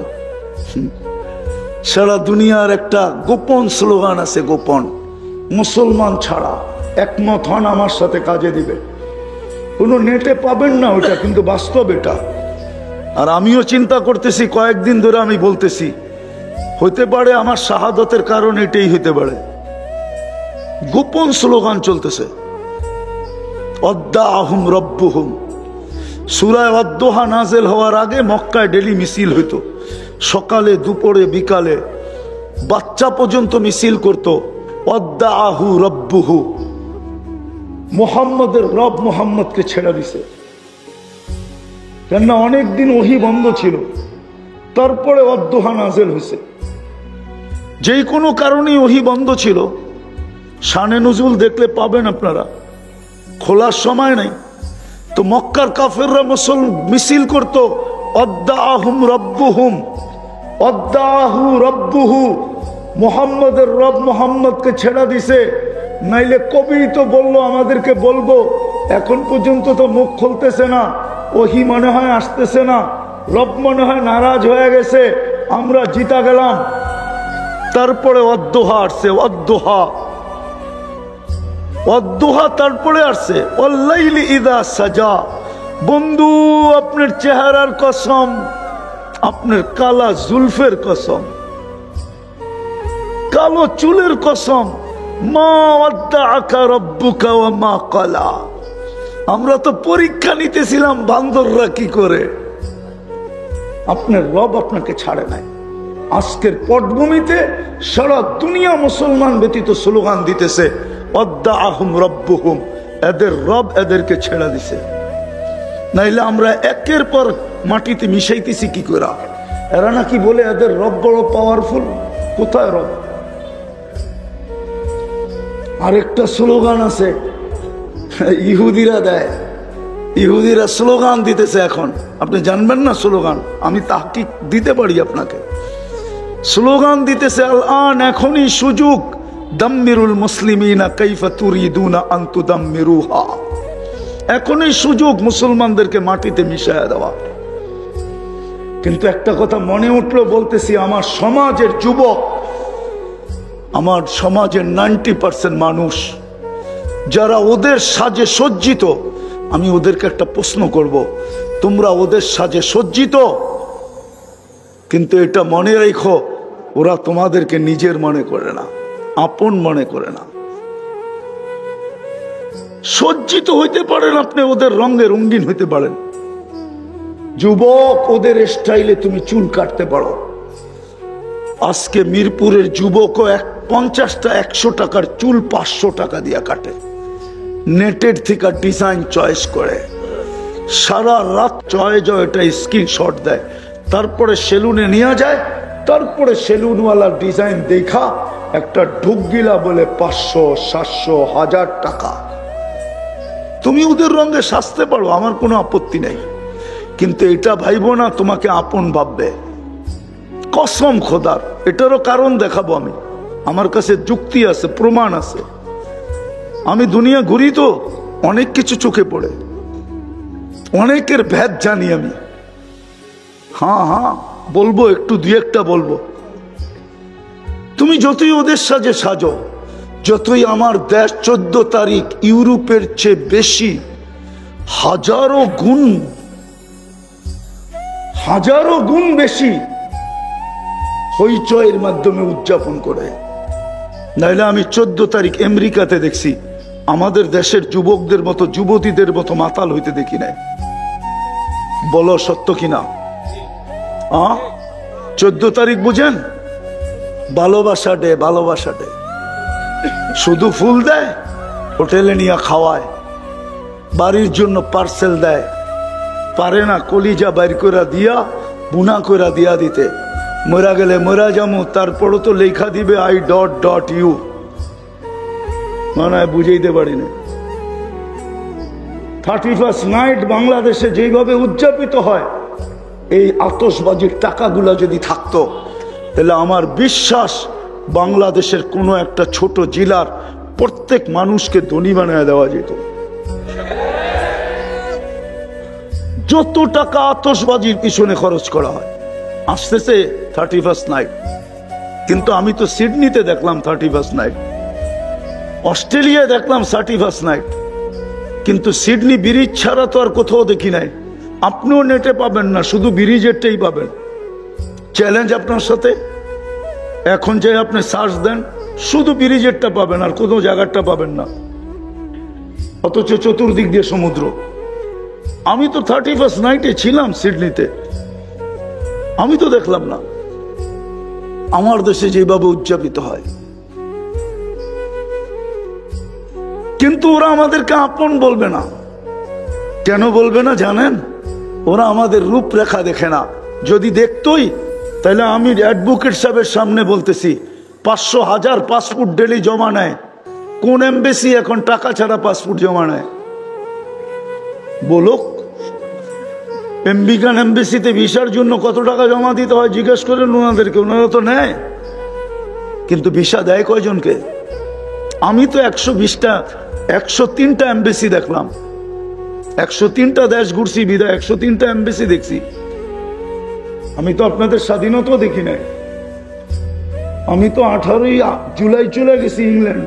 সারা দুনিয়ার একটা গোপন স্লোগান আছে, গোপন, মুসলমান ছাড়া একমত হন আমার সাথে কাজে দিবে। কোনো নেটে পাবেন না ওটা, কিন্তু বাস্তব এটা। আর আমিও চিন্তা করতেছি, কয়েকদিন ধরে আমি বলতেছি, হতে পারে আমার শাহাদতের কারণ এটাই হতে পারে। গোপন স্লোগান চলতেছে, অদ্দাহুম রব্বুহুম। সূরা ওয়াদ-দুহা নাযিল হওয়ার আগে মক্কায় ডেলি মিছিল হইতো, সকালে দুপুরে বিকালে, বাচ্চা পর্যন্ত মিছিল করত, অদ্দাহু রব্বুহু, মুহাম্মদের রব মুহাম্মদকে ছেড়ে দিছে। কেননা অনেকদিন ওহী বন্ধ ছিল, তারপরে ওয়াদ-দুহা নাযিল হয়েছে। যেই কোনো কারণেই ওহী বন্ধ ছিল, শানে নুজুল দেখলে পাবেন আপনারা, খোলার সময় নাই। তো মক্কার কাফেররা মিছিল করত, অদ্দাহুম রব্বুহুম, অদ্দাহু রব্বুহু, মুহাম্মদের রব মুহাম্মদকে ছেড়া দিছে। নাইলে কবি তো বললো আমাদেরকে বলবো, এখন পর্যন্ত তো মুখ খুলতেছে না, ওহী মনে হয় আসতেছে না, রব মনে হয় নারাজ হয়ে গেছে, আমরা জিতা গেলাম। তারপরে অদ্দোহা আসছে, অদ্দোহা, অদ্দোহা তারপরে আসছে ওয়াল্লাইলি ইযা সাজা। বন্ধু আপনার চেহারার কসম, আপনার কালা জুলফের কসম, কালো চুলের কসম, মা ওয়াদ্দাআকা রাব্বুকা ওয়া মা ক্বালা। আমরা তো পরীক্ষা নিতেছিলাম বান্দররা কি করে, আপনার রব আপনাকে ছাড়ে নাই। আজকের পটভূমিতে সারা দুনিয়া মুসলমান ব্যতীত স্লোগান দিতেছে, অদ্দাহুম রব্বুহুম, এদের রব এদেরকে ছেড়ে দিছে। নাইলে আমরা একের পর মাটিতে মিশাইতেছি কি করে। এরা নাকি বলে এদের রব বড় পাওয়ারফুল, কোথায় রব? আরেকটা স্লোগান আছে ইহুদিরা দেয়, ইহুদিরা স্লোগান দিতেছে এখন, আপনি জানবেন না স্লোগান, আমি তাহকিক দিতে পারি আপনাকে। স্লোগান দিতেছে আল আন, এখনই সুযোগ, দাম্মিরুল মুসলিমিনা কাইফা তুরিদুনা আন তুদাম্মিরুহা, এখনই সুযোগ মুসলমানদেরকে মাটিতে মিশায়া দেওয়া। কিন্তু একটা কথা মনে উঠলো, বলতেছি আমার সমাজের যুবক, আমার সমাজের 90% মানুষ যারা ওদের সাজে সজ্জিত, আমি ওদেরকে একটা প্রশ্ন করব, তোমরা ওদের সাজে সজ্জিত, কিন্তু এটা মনে রেখো ওরা তোমাদেরকে নিজের মনে করে না, আপন মনে করে না। সজ্জিত হইতে পারেন আপনি, ওদের রঙে রঙিন হইতে পারেন, যুবক ওদের স্টাইলে তুমি চুল কাটতে পারো। আজকে মিরপুরের যুবকও 50টা 100 টাকার চুল 500 টাকা দিয়া কাটে, নেটের থেকে ডিজাইন চয়েস করে, সারা রাত এটা স্ক্রিনশট দেয়, তারপরে সেলুনে নিয়ে যায়, তারপরে সেলুনওয়ালার ডিজাইন দেখা একটা ঢুকগিলা বলে 500 700 1000 টাকা। তুমি ওদের রঙে সাজতে পারো, আমার কোনো আপত্তি নেই, কিন্তু এটা ভাইবো না তোমাকে আপন ভাববে, কসম খোদার। এটারও কারণ দেখাবো আমি, আমার কাছে যুক্তি আছে, প্রমাণ আছে। আমি দুনিয়া ঘুরি তো অনেক কিছু চোখে পড়ে, অনেকের ভেদ জানি আমি। হ্যাঁ বলবো, একটু দুই একটা বলবো। তুমি যতই ওদের সাজে সাজো, যতই আমার দেশ 14 তারিখ ইউরোপের চেয়ে বেশি হাজারো গুণ বেশি হইচয়ের মাধ্যমে উদযাপন করে। নাইলে আমি 14 তারিখ আমেরিকাতে দেখছি, আমাদের দেশের যুবকদের মতো যুবতীদের মতো মাতাল হইতে দেখি নাই। বলো সত্য কিনা? 14 তারিখ বুঝেন, ভালোবাসা ডে, ভালোবাসা ডে। শুধু ফুল দেয়, হোটেলে নিয়ে খাওয়ায়, বাড়ির জন্য পার্সেল দেয়, পারে না কলিজা বাইর করে দিয়া বুনা করে দিয়া দিতে, মরা গেলে মরা যামু, তারপরও তো লেখা দিবে I.U। মানে বুঝাইতে পারি না। 31st নাইট বাংলাদেশে যেভাবে উদযাপিত হয়, এই আতশবাজির টাকাগুলো যদি থাকতো, তাহলে আমার বিশ্বাস বাংলাদেশের কোনো একটা ছোট জেলার প্রত্যেক মানুষকে ধনী বানিয়ে দেওয়া যেত। যত টাকা আতশবাজির পিছনে খরচ করা হয়। আসতেছে 31st নাইট, কিন্তু আমি তো সিডনিতে দেখলাম 31st নাইট, অস্ট্রেলিয়ায় দেখলাম 31st নাইট, কিন্তু সিডনি ব্রিজ ছাড়া তো আর কোথাও দেখি নাই। আপনিও নেটে পাবেন না, শুধু ব্রিজেরটাই পাবেন। চ্যালেঞ্জ আপনার সাথে, এখন যে আপনি সার্চ দেন, শুধু ব্রিজেরটা পাবেন, আর কোনো জায়গাটা পাবেন না, অথচ চতুর্দিক দিয়ে সমুদ্র। আমি তো 31st নাইটে ছিলাম সিডনিতে, আমি তো দেখলাম না আমার দেশে যেভাবে উদযাপিত হয়। কিন্তু ওরা আমাদেরকে আপন বলবে না। কেন বলবে না জানেন? ওরা আমাদের রূপরেখা দেখে না। যদি দেখতই, তাহলে আমি অ্যাডভোকেট সাহেবের সামনে বলতেছি, 500,000 পাসপোর্ট ডেলি জমা নেয়। কোন এমবেসি এখন টাকা ছাড়া পাসপোর্ট জমা নেয়? বলুক, আমেরিকান এমবেসিতে ভিসার জন্য কত টাকা জমা দিতে হয় জিজ্ঞেস করেন ওনাদেরকে, ওনারা তো নেয়। কিন্তু ভিসা দেয় কয়জনকে? আমি তো 103টা এমবেসি দেখলাম, 103টা দেশ ঘুরছি, বিদায় 103টা এমবেসি দেখছি। আমি তো আপনাদের স্বাধীনতা দেখি নাই। আমি তো 18ই জুলাই চলে গেছি ইংল্যান্ড।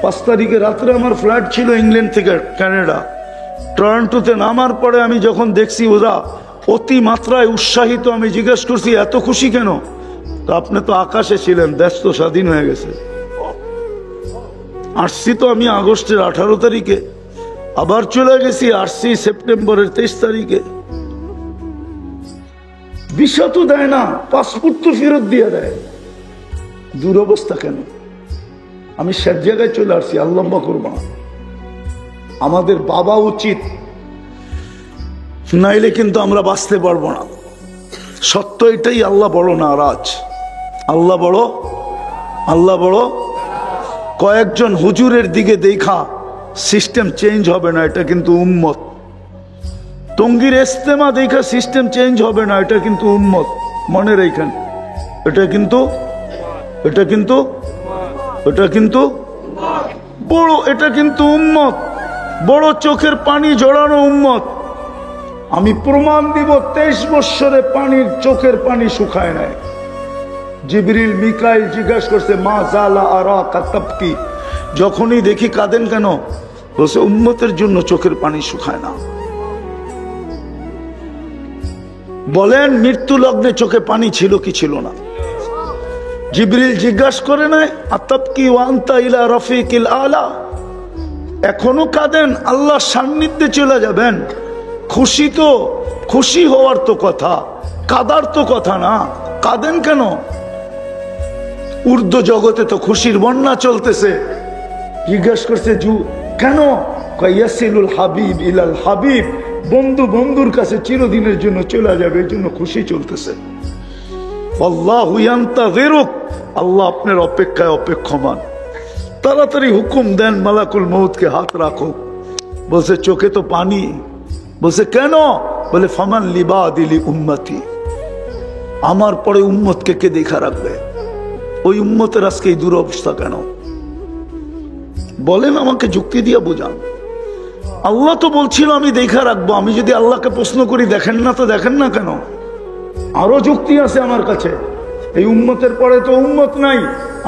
5 তারিখে রাত্রে আমার ফ্লাইট ছিল ইংল্যান্ড থেকে কানাডা। টরন্টোতে নামার পরে আমি যখন দেখছি ওরা অতি মাত্রায় উৎসাহিত, আমি জিজ্ঞেস করছি এত খুশি কেন? তো আপনি তো আকাশে ছিলেন, দেশ তো স্বাধীন হয়ে গেছে। আসছি তো আমি আগস্টের 18 তারিখে, আবার চলে গেছি, আসছি সেপ্টেম্বরের 23 তারিখে। ভিসা তো দেয় না, পাসপোর্ট তো ফেরত দিয়ে দেয়। দুরবস্থা কেন? আমি সব জায়গায় চলে আসছি, আল্লাহ করবো না। আমাদের বাবা উচিত, নাইলে কিন্তু আমরা বাঁচতে পারবো না। সত্য এটাই, আল্লাহ বড় নারাজ, আল্লাহ বড়, আল্লাহ বড়। কয়েকজন হুজুরের দিকে দেখা সিস্টেম চেঞ্জ হবে না, এটা কিন্তু উম্মত। টঙ্গীর ইস্তেমা দেখা সিস্টেম চেঞ্জ হবে না, এটা কিন্তু উম্মত, মনে রাখেন। এটা কিন্তু বড়, এটা কিন্তু উম্মত, বড় চোখের পানি জড়ানো উম্মত। আমি প্রমাণ দিব 23 বৎসরে পানির চোখের পানি শুকায় নাই। জিবরিল মিকাইল জিজ্ঞাসা করছে মা জালা আরাকা তাবকি, যখনই দেখি কাঁদেন কেন? বলছে উম্মতের জন্য চোখের পানি শুকায় না। বলেন মৃত্যু লগ্নে চোখে পানি ছিল কি ছিল না? জিবরিল জিজ্ঞাসা করে নাই আতাবকি ওয়া আনতা ইলা রাফিকিল আলা, এখনো কাঁদেন? আল্লাহর সান্নিধ্যে চলে যাবেন। খুশি তো, খুশি হওয়ার তো কথা, কাদার তো কথা না। কাঁদেন কেন? ঊর্ধ্ব জগতে তো খুশির বন্যা চলতেছে। জিজ্ঞাসা করছে কেন? ইয়াসিলুল হাবিব ইলাল হাবিব, বন্ধু বন্ধুর কাছে চিরদিনের জন্য চলে যাবে, এই জন্য খুশি চলতেছে। আল্লাহু ইয়ান্তাযিরুক, আল্লাহ আপনার অপেক্ষায় অপেক্ষমান। তাড়াতাড়ি হুকুম দেন মালাকুল মউতকে হাত রাখো। বলছে চোখে তো পানি। বলছে কেন? বলে ফামান লিবাদিলি উম্মতি, আমার পরে উম্মতকে কে দেখা রাখবে? ওই উম্মতের আজকে এই দুরবস্থা কেন? বলেন আমাকে, যুক্তি দিয়ে বোঝান। আল্লাহ তো বলছিল আমি দেখা রাখবো। আমি যদি আল্লাহকে প্রশ্ন করি দেখেন না, তো দেখেন না কেন? আরো যুক্তি আছে আমার কাছে। এই উম্মতের পরে তো উম্মত নাই।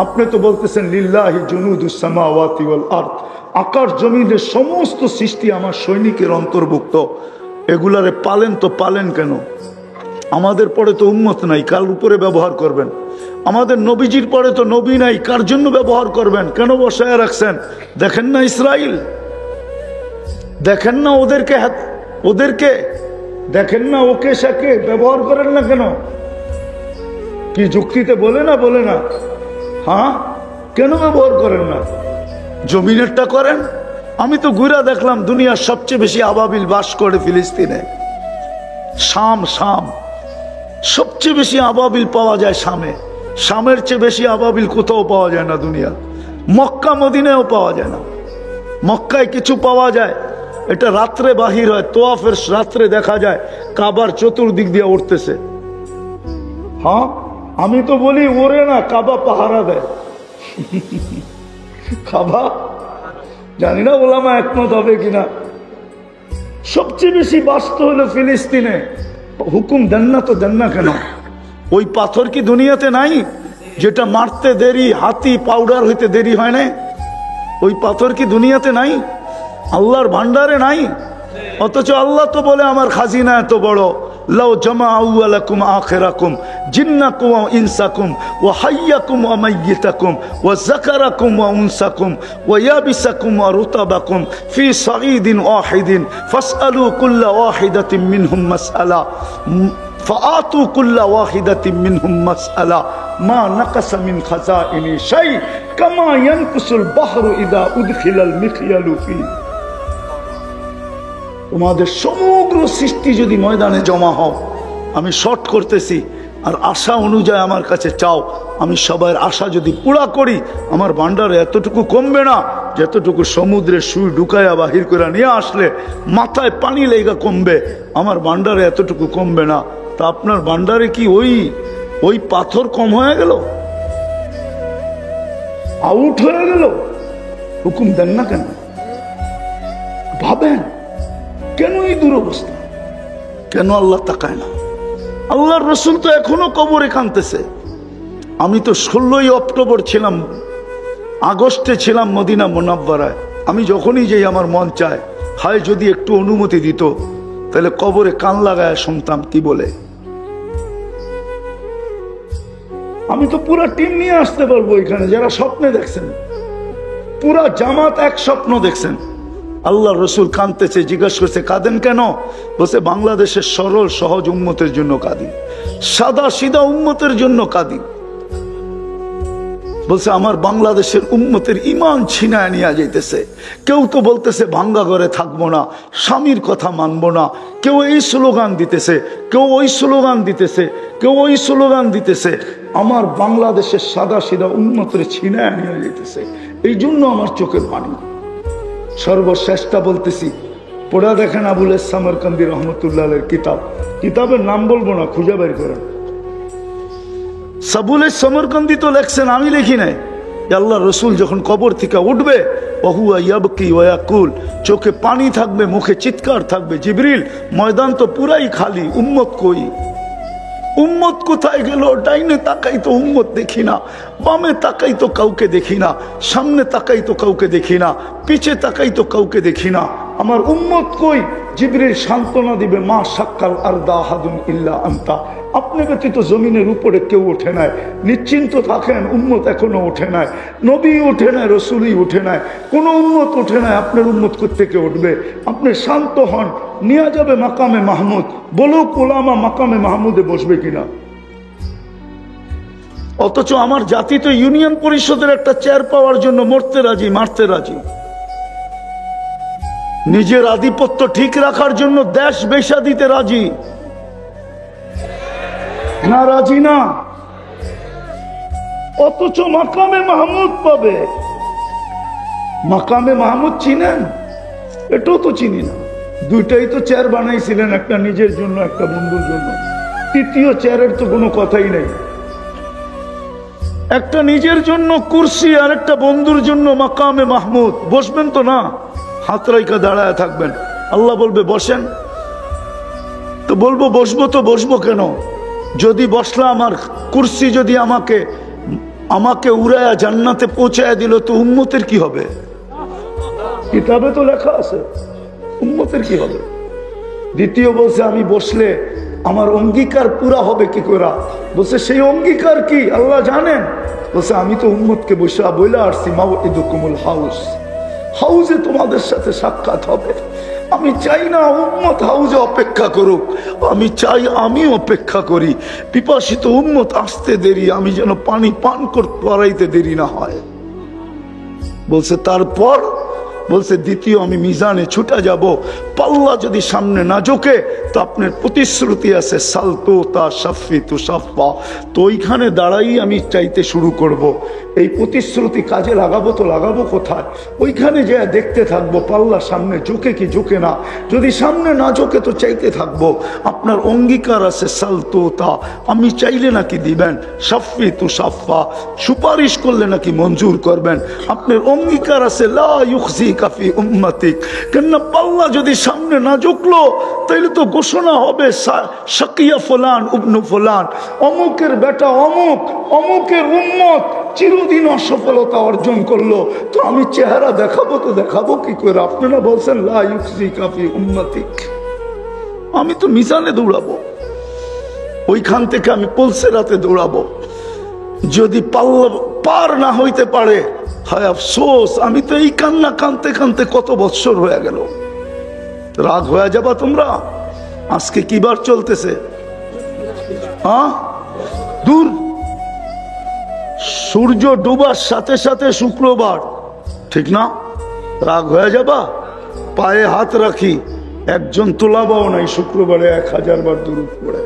আপনি তো বলতেছেন লিল্লাহি জুনুদুস সামাওয়াতি ওয়াল আরদ, আকাশ জমিনের সমস্ত সৃষ্টি আমার সৈনিকের অন্তর্ভুক্ত। এগুলারে পালেন তো পালেন কেন? আমাদের পরে তো উম্মত নাই, কার উপরে ব্যবহার করবেন? আমাদের নবীজির পরে তো নবী নাই, কার জন্য ব্যবহার করবেন? কেন বসায় রাখছেন? দেখেন না ইসরাইল, দেখেন না ওদেরকে দেখেন না, ওকে সাকে ব্যবহার করেন না কেন? কি যুক্তিতে বলে না? হ্যাঁ, কেন ব্যবহার করেন না? জমিনেরটা করেন। আমি তো ঘুরে দেখলাম দুনিয়ার সবচেয়ে বেশি আবাবিল বাস করে ফিলিস্তিনে। শাম সবচেয়ে বেশি আবাবিল পাওয়া যায় শামে। শামের চেয়ে বেশি আবাবিল কোথাও পাওয়া যায় না দুনিয়া। মক্কা মদিনায়ও পাওয়া যায় না। মক্কায় কিছু পাওয়া যায়, এটা রাত্রে বাহির হয়, তোয়াফের রাত্রে দেখা যায় কাবার চতুর্দিক দিয়ে উঠতেছে। হ্যাঁ, আমি তো বলি ওরে না, কাবা পাহারা দেয়। কাবা, জানি না ওলামা একমত হবে কিনা। সবচেয়ে বেশি বাস্ত হলো ফিলিস্তিনে। হুকুম দেন না তো দেন না কেন? ওই পাথর কি দুনিয়াতে নাই? যেটা মারতে দেরি, হাতি পাউডার হইতে দেরি হয় না, ওই পাথর কি দুনিয়াতে নাই? আল্লাহর ভান্ডারে নাই? অথচ আল্লাহ তো বলে আমার খাজিনা এত বড়। লাউ জামাউ আলাকুম আখিরাকুম জিন্নাকুম ওয়া ইনসাকুম ওয়া হাইয়াকুম ওয়া মাইয়িতাকুম ওয়া যাকারাকুম ওয়া উনসাকুম ওয়া ইয়াবিসাকুম ওয়া রুতাবাকুম ফি সাঈদিন ওয়াহিদিন ফাসআলু কুল্লা ওয়াহিদাতিন মিনহুম মাসআলা ফাআতু কুল্লা ওয়াহিদাতিন মিনহুম মাসআলা মা নাকাসা মিন খাজাইনি শাই কামা ইয়ানকুসুল বাহরু ইযা উদখিলাল মিখয়ালু ফি। তোমাদের সমগ্র সৃষ্টি যদি ময়দানে জমা হও, আমি শর্ট করতেছি, আর আশা অনুযায়ী আমার কাছে চাও, আমি সবার আশা যদি পুরা করি, আমার ভান্ডারে এতটুকু কমবে না যতটুকু সমুদ্রে সুই ঢুকাইয়া বাহির করে নিয়ে আসলে মাথায় পানি লেগা কমবে। আমার ভান্ডারে এতটুকু কমবে না। তা আপনার ভান্ডারে কি ওই পাথর কম হয়ে গেল? আউট হয়ে গেল? হুকুম দেন না কেন? ভাবেন কেন এই দুরবস্থা? কেন আল্লাহ তাকায় না? আল্লাহর রসুল তো এখনো কবরে কাঁদতেছে। আমি তো 16ই অক্টোবর ছিলাম, আগস্টে ছিলাম মদিনা মুনাব্বারায়। আমি যখনই যাই আমার মন চায়, হায় যদি একটু অনুমতি দিত, তাহলে কবরে কান লাগায় শুনতাম কি বলে। আমি তো পুরা টিম নিয়ে আসতে পারবো এখানে, যারা স্বপ্নে দেখছেন, পুরা জামাত এক স্বপ্ন দেখছেন। আল্লাহ রসুল কাঁদতেছে, জিজ্ঞাসা করছে কাঁদেন কেন? বলছে বাংলাদেশের সরল সহজ উম্মতের জন্য কাঁদি, সাদা সিধা উম্মতের জন্য কাঁদি। বলছে আমার বাংলাদেশের উম্মতের ইমান ছিনায় নিয়ে যাইতেছে। কেউ তো বলতেছে ভাঙ্গা ঘরে থাকবো না, স্বামীর কথা মানবো না, কেউ এই স্লোগান দিতেছে, কেউ ওই স্লোগান দিতেছে, কেউ ওই স্লোগান দিতেছে। আমার বাংলাদেশের সাদা সিধা উম্মতের ছিনায় নিয়ে যাইতেছে। এই জন্য আমার চোখের পানি। সর্বশ্রেষ্ঠটা বলতেছি, পড়া দেখেন আবুল সামরকান্দি রহমতুল্লাহ আলাইহির কিতাব, কিতাবের নাম বলবো না, খুঁজে বের করেন। আবুল সামরকান্দি তো লেখছেন, আমি লিখি নাই। আল্লাহ রসুল যখন কবর থেকে উঠবে, ওহুয়া ইয়াবকি ওয়া ইয়াকুল, চোখে পানি থাকবে, মুখে চিৎকার থাকবে, জিবরিল ময়দান তো পুরাই খালি, উম্মত কই, উম্মত কোথায় গেল? ডাইনে তাকাই তো উম্মত দেখি না, বামে তাকাই তো কাউকে দেখি না, সামনে তাকাই তো কাউকে দেখি না, পিছে তাকাই তো কাউকে দেখি না, আমার উম্মত কই? জিবরিল সান্ত্বনা দিবে, মা শাক্কাল আরদা আহাদুন ইল্লা আনতা, আপনি ব্যতীত জমিনের উপরে কেউ ওঠে নাই, নিশ্চিন্ত থাকেন, উম্মত এখনো ওঠে নাই, নবী ওঠে নাই, রসুলই ওঠে নাই, কোনো উম্মত ওঠে নাই, আপনার উম্মত কোত্থেকে উঠবে? আপনি শান্ত হন, নিয়ে যাবে মাকামে মাহমুদ, বলুক ওলামা মাকামে মাহমুদে বসবে কিনা। অথচ আমার জাতি তো ইউনিয়ন পরিষদের একটা চেয়ার পাওয়ার জন্য মরতে রাজি, মারতে রাজি, নিজের আধিপত্য ঠিক রাখার জন্য দেশ বেচা দিতে রাজি না, রাজি না। অথচ মাকামে মাহমুদ পাবে। মাকামে মাহমুদ চিনেন? এটাও তো চিনি না। দুইটাই তো চেয়ার বানাইছিলেন, একটা নিজের জন্য, একটা বন্ধুর জন্য। তৃতীয় চেয়ারের তো কোনো কথাই নেই। একটা নিজের জন্য কুরসি আর একটা বন্ধুর জন্য মাকামে মাহমুদ। বসবেন তো না, হাত রাইকা দাঁড়ায় থাকবেন। আল্লাহ বলবে বসেন, তো বলবো বসবো, তো বসবো কেন? যদি বসলাম আর কুরসি যদি আমাকে উড়ায়া জান্নাতে পৌঁছায় দিল, তো উম্মতের কি হবে? কিতাবে তো লেখা আছে, উম্মতের কি হবে? দ্বিতীয় বলছে আমি বসলে আমার অঙ্গীকার পুরা হবে কি করে? বলছে সেই অঙ্গীকার কি আল্লাহ জানেন। বলছে আমি তো উম্মতকে বইলা আসছি, মাউইদুকুমুল হাউস, হাউজে তোমাদের সাথে সাক্ষাৎ হবে। আমি চাই না উম্মত হাউজে অপেক্ষা করুক, আমি চাই আমি অপেক্ষা করি। পিপাসিত উম্মত আসতে দেরি, আমি যেন পানি পান করতে পারাইতে দেরি না হয়। বলছে তারপর, বলছে দ্বিতীয় আমি মিজানে ছুটে যাব, পাল্লা যদি সামনে না ঝোঁকে তো আপনার প্রতিশ্রুতি আছে সালতো তা সাফি তু সাফা, তো ওইখানে দাঁড়াই আমি চাইতে শুরু করব। এই প্রতিশ্রুতি কাজে লাগাবো তো লাগাবো কোথায়? ওইখানে যে দেখতে থাকবো পাল্লা সামনে ঝোঁকে কি ঝোঁকে না। যদি সামনে না ঝোঁকে তো চাইতে থাকবো। আপনার অঙ্গীকার আছে সালতো তা, আমি চাইলে নাকি দিবেন, সাফি তু সাফা, সুপারিশ করলে নাকি মঞ্জুর করবেন। আপনার অঙ্গীকার আছে লা ইউখজি কাফি উম্মতিক, কেননা পাল্লা যদি সামনে না ঝুঁকলো তাইলে তো ঘোষণা হবে শাকিয়া ফুলান ইবনু ফুলান, অমুকের বেটা অমুক, অমুকের উম্মত চিরদিন অসফলতা অর্জন করলো। তো আমি চেহারা দেখাবো তো দেখাবো কি করে? আপনারা বলছেন লা ইউখজি কাফি উম্মতিক, আমি তো মিজানে দৌড়াবো, ওইখান থেকে আমি পলসেরাতে দৌড়াবো। যদি পাল্লা পার না হইতে পারে, হায় আফসোস, আমি তো এই কান্না কানতে কানতে কত বৎসর হয়ে গেল। রাগ হয়ে যাবা তোমরা? আজকে কি বার চলতেছে? হ্যাঁ, দূর, সূর্য ডুবার সাথে সাথে শুক্রবার, ঠিক না? রাগ হয়ে যাবা? পায়ে হাত রাখি, একজন তোলাবাও নাই শুক্রবারে 1000 বার দুরূদ পড়ে,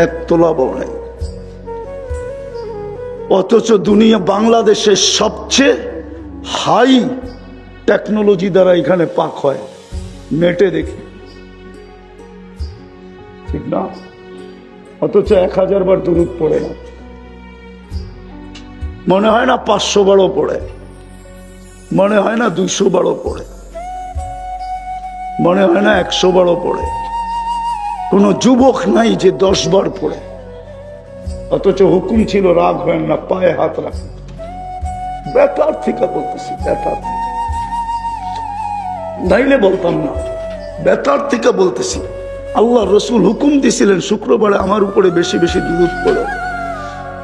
এক তোলাবাও নাই। অথচ দুনিয়া বাংলাদেশের সবচেয়ে হাই টেকনোলজি দ্বারা এখানে পাক হয়, নেটে দেখি, ঠিক না? অথচ 1000 বার দুরূদ পড়ে না। মনে হয় না 500 বারও পড়ে, মনে হয় না 200 বারও পড়ে, মনে হয় না 100 বারও পড়ে। কোন যুবক নাই যে 10 বার পড়ে। অথচ হুকুম ছিল রাগ হয় না, পায়ে হাত রাখেন। বেতার থেকে বলতেছি, বেতার নাইলে বলতাম না, বেতার থেকে বলতেছি। আল্লাহ রসুল হুকুম দিছিলেন শুক্রবারে আমার উপরে বেশি বেশি দুরূদ পড়ো।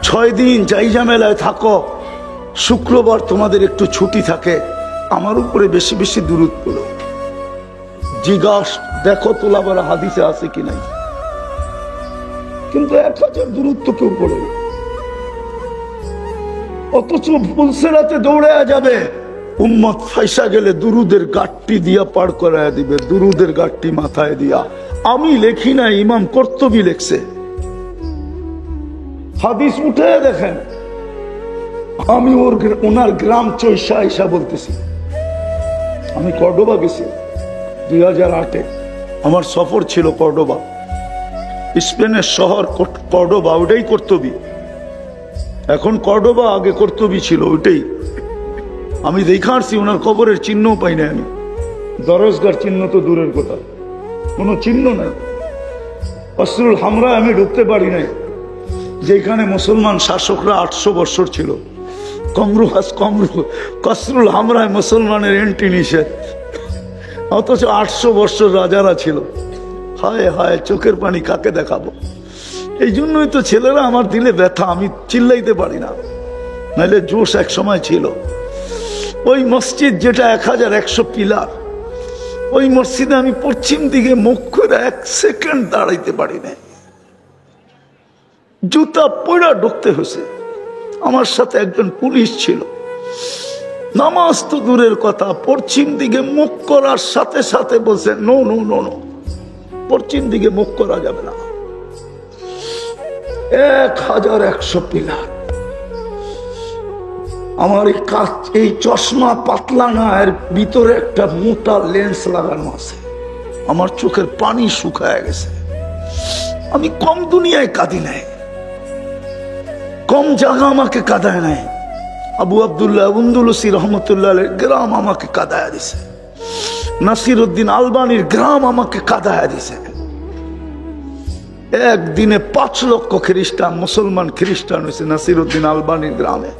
6 দিন যাই ঝামেলায় থাকো, শুক্রবার তোমাদের একটু ছুটি থাকে, আমার উপরে বেশি বেশি দুরূদ পড়ো। জিজ্ঞাস দেখো তোলাবার হাদিসে আছে কি নাই। কিন্তু 1000 দুরূদ তো কেউ পড়ে না। অথচ পুলসেরাতে দৌড়ে যাবে, উম্মত ফাইসা গেলে দুরুদের গাট্টি দিয়া পার করায় দিবে, দুরুদের গাট্টি মাথায় দিয়া। আমি লেখি না, ইমাম কর্তুবী লেখছে। হাদিস উঠে দেখেন, আমি ওনার গ্রাম চৈশা আইসা বলতেছি, আমি কর্ডোবা গেছি 2008-এ। আমার সফর ছিল কর্ডোবা, স্পেনের শহর কর্ডোবা, ওটাই কর্তবী। এখন কর্ডোবা, আগে কর্তবী ছিল ওইটাই। আমি দেখা আসছি, ওনার কবরের চিহ্নও পাই না আমি। দরজগার চিহ্ন তো দূরের কথা, কোনো চিহ্ন নাই। কসরুল হামরা আমি ঢুকতে পারি নাই, যেখানে মুসলমান শাসকরা 800 বছর ছিল। কসরুল হামরায় মুসলমানের এন্ট্রি নিষেধ, অথচ 800 বছর রাজারা ছিল। হায় হায়, চোখের পানি কাকে দেখাবো? এই জন্যই তো ছেলেরা আমার দিলে ব্যথা, আমি চিল্লাইতে পারি না, নাহলে জোশ এক সময় ছিল। ওই মসজিদ যেটা 1100 পিলার, ওই মসজিদে আমি পশ্চিম দিকে মুখ করে 1 সেকেন্ড দাঁড়াইতে পারি না, জুতা পড়া ঢুকতে হয়েছে। আমার সাথে একজন পুলিশ ছিল, নামাজ তো দূরের কথা, পশ্চিম দিকে মুখ করার সাথে সাথে বলছে নো নো নো নো, পশ্চিম দিকে মুখ করা যাবে না। 1100 পিলার। আমার এই চশমা পাতলা না, এর ভিতরে একটা মোটা লেন্স লাগানো আছে। আমার চোখের পানি শুকায় গেছে। আমি কম দুনিয়ায় কাঁদি নাই, কম জায়গা আমাকে কাঁদায় নাই। আবু আবদুল্লাহ উন্দুলসি রহমতুল্লাহ গ্রাম আমাকে কাঁদায় দিছে, নাসির উদ্দিন আলবানির গ্রাম আমাকে কাঁদায় দিছে। একদিনে 5 লক্ষ খ্রিস্টান, মুসলমান খ্রিস্টান হয়েছে নাসির উদ্দিন আলবানির গ্রামে।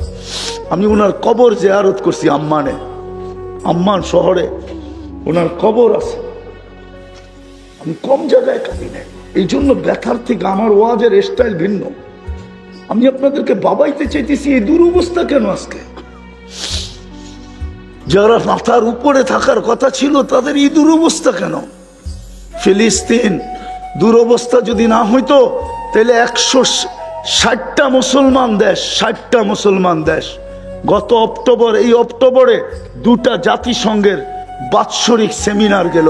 আমি ওনার কবর জিয়ারত করছি আম্মানে, আম্মান শহরে ওনার কবর আছে। আমি কম জায়গায় কাঁদি নাই, এই জন্য ব্যথার থেকে আমার ওয়াজের স্টাইল ভিন্ন। আমি আপনাদেরকে বাবাইতে চাইতেছি, এই দুরবস্থা কেন আজকে? যারা মাথার উপরে থাকার কথা ছিল তাদের এই দুরবস্থা কেন? ফিলিস্তিন দুরবস্থা যদি না হইতো তাহলে 160টা মুসলমান দেশ, 60টা মুসলমান দেশ গত অক্টোবর, এই অক্টোবরে 2টা জাতিসংঘের বাৎসরিক সেমিনার গেল,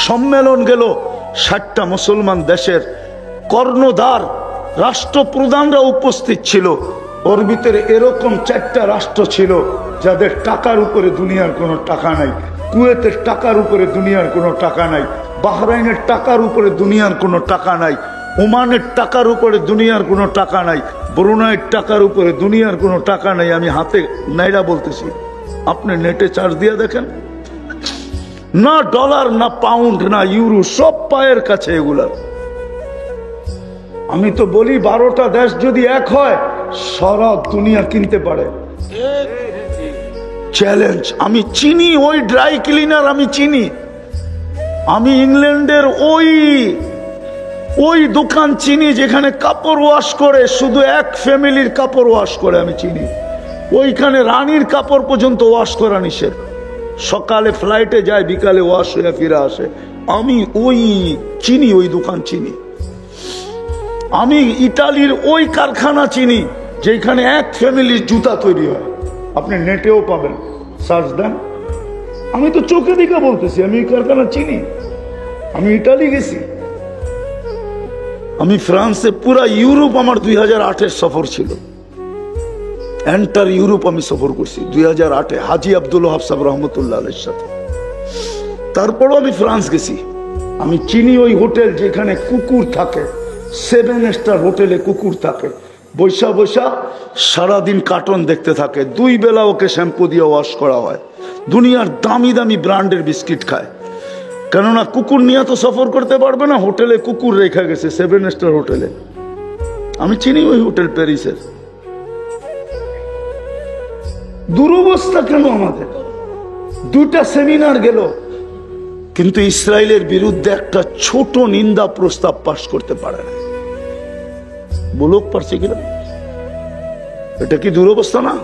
সম্মেলন গেল। 60টা মুসলমান দেশের কর্ণধার রাষ্ট্রপ্রধানরা উপস্থিত ছিল। ওর ভিতরে এরকম 4টা রাষ্ট্র ছিল যাদের টাকার উপরে দুনিয়ার কোনো টাকা নাই। কুয়েতের টাকার উপরে দুনিয়ার কোনো টাকা নাই, বাহরাইনের টাকার উপরে দুনিয়ার কোনো টাকা নাই, ওমানের টাকার উপরে দুনিয়ার কোনো টাকা নাই, ব্রুনাইয়ের টাকার উপরে দুনিয়ার কোনো টাকা নাই। আমি হাতে নাইরা বলতেছি, আপনি নেটে চার্জ দিয়ে দেখেন, না ডলার, না পাউন্ড, না ইউরো, সব পায়ের কাছে এগুলার। আমি তো বলি 12টা দেশ যদি এক হয় সারা দুনিয়া কিনতে পারে। চ্যালেঞ্জ। আমি চিনি ওই ড্রাই ক্লিনার, আমি চিনি। আমি ইংল্যান্ডের ওই দোকান চিনি যেখানে কাপড় ওয়াশ করে, শুধু এক ফ্যামিলির কাপড় ওয়াশ করে আমি চিনি। ওইখানে রানীর কাপড় পর্যন্ত ওয়াশ করা নিষেধ। সকালে ফ্লাইটে যায়, বিকালে ওয়াশ হয়ে ফিরে আসে। আমি ওই চিনি, ওই দোকান চিনি। আমি ইতালির ওই কারখানা চিনি যেখানে এক ফ্যামিলির জুতা তৈরি হয়। আপনি নেটেও পাবেন, সার্চ দেন। আমি তো চোখে দেখে বলতেছি, আমি এই কারখানা চিনি। আমি ইটালি গেছি, আমি ফ্রান্সে, পুরা ইউরোপ আমার 2008-এর সফর ছিল। এন্টার ইউরোপ আমি সফর করছি 2008-এ হাজি আব্দুল ওয়াহাব সাহেব রহমতুল্লাহ আলাইহির সাথে। তারপরও আমি ফ্রান্স গেছি। আমি চিনি ওই হোটেল যেখানে কুকুর থাকে, 7 স্টার হোটেলে কুকুর থাকে, বৈশা বৈশা সারাদিন কার্টুন দেখতে থাকে। 2 বেলা ওকে শ্যাম্পু দিয়ে ওয়াশ করা হয়। দুনিয়ার দামি দামি ব্র্যান্ডের বিস্কিট খায়, কেননা কুকুর নিয়ে তো সফর করতে পারবে না। হোটেলে কুকুর রেখে গেছে, 7 স্টার হোটেলে। আমি চিনি ওই হোটেল প্যারিসের। দুরবস্থা কেন আমাদের? 2টা সেমিনার গেল, কিন্তু ইসরায়েলের বিরুদ্ধে একটা ছোট নিন্দা প্রস্তাব পাশ করতে পারে না। বলুক পারছে কিনা? এটা কি দুরবস্থা না?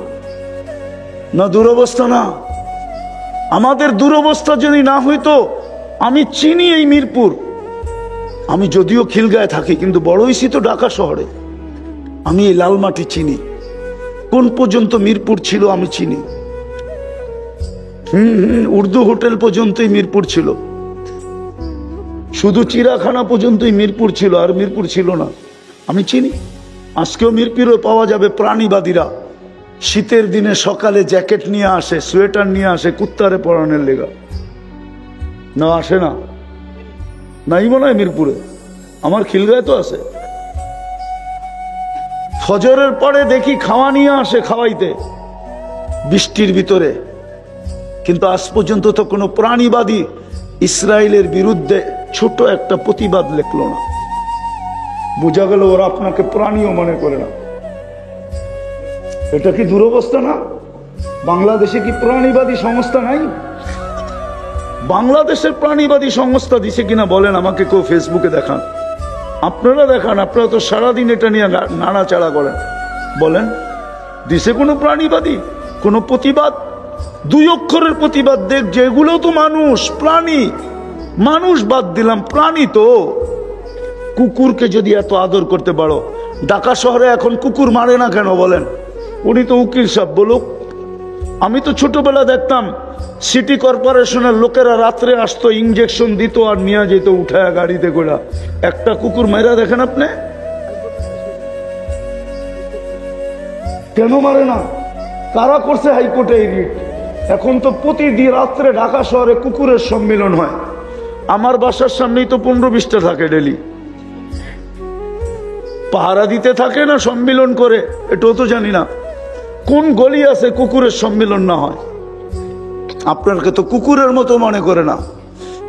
না দুরবস্থা না? আমাদের দুরবস্থা যদি না হইতো, আমি চিনি এই মিরপুর। আমি যদিও খিলগাঁয়ে থাকি, কিন্তু বড় হইছি তো ঢাকা শহরে। আমি এই লালমাটি চিনি, কোন পর্যন্ত মিরপুর ছিল আমি চিনি। উর্দু হোটেল পর্যন্তই মিরপুর ছিল, শুধু চিড়াখানা পর্যন্তই মিরপুর ছিল, আর মিরপুর ছিল না। আমি চিনি। আজকেও মিরপুরে পাওয়া যাবে প্রাণীবাদীরা শীতের দিনে সকালে জ্যাকেট নিয়ে আসে, সোয়েটার নিয়ে আসে কুত্তারে পরানোর লেগা। না আসে না? নাই মনে হয় মিরপুরে, আমার খিলগায় তো আছে। ফজরের পরে দেখি খাওয়া নিয়ে আসে খাওয়াইতে বৃষ্টির ভিতরে, কিন্তু আজ পর্যন্ত তো কোনো প্রাণীবাদী ইসরায়েলের বিরুদ্ধে ছোট একটা প্রতিবাদ লিখলো না। বোঝা গেল ওরা আপনাকে প্রাণীও মনে করে না। এটা কি দুরবস্থা না? বাংলাদেশে কি প্রাণীবাদী সংস্থা নাই? বাংলাদেশের প্রাণীবাদী সংস্থা দিছে কিনা বলেন আমাকে, কেউ ফেসবুকে দেখান, আপনারা দেখান। আপনারা তো সারাদিন এটা নিয়ে নাড়াচাড়া করেন, বলেন দিছে কোনো প্রাণীবাদী কোনো প্রতিবাদ? 2 অক্ষরের প্রতিবাদ দেখ, যেগুলো তো মানুষ প্রাণী, মানুষ বাদ দিলাম, প্রাণী তো। কুকুরকে যদি এত আদর করতে পারো, ঢাকা শহরে এখন কুকুর মারে না কেন বলেন? উনি তো উকিল সাহেব বলুক। আমি তো ছোটবেলা দেখতাম সিটি কর্পোরেশনের লোকেরা রাত্রে আসতো, ইঞ্জেকশন দিত আর নিয়ে যেত উঠায় গাড়িতে করে। একটা কুকুর মারা দেখেন আপনি? কেন মারে না? কারা করছে হাইকোর্টে এই রিট? এখন তো প্রতিদিন রাত্রে ঢাকা শহরে কুকুরের সম্মেলন হয়। আমার বাসার সামনেই তো 15-20টা থাকে ডেলি। পাহারা দিতে থাকে না সম্মেলন করে, এটাও তো জানি না। কোন গলি আছে কুকুরের সম্মেলন না হয়? আপনাকে তো কুকুরের মতো মনে করে না।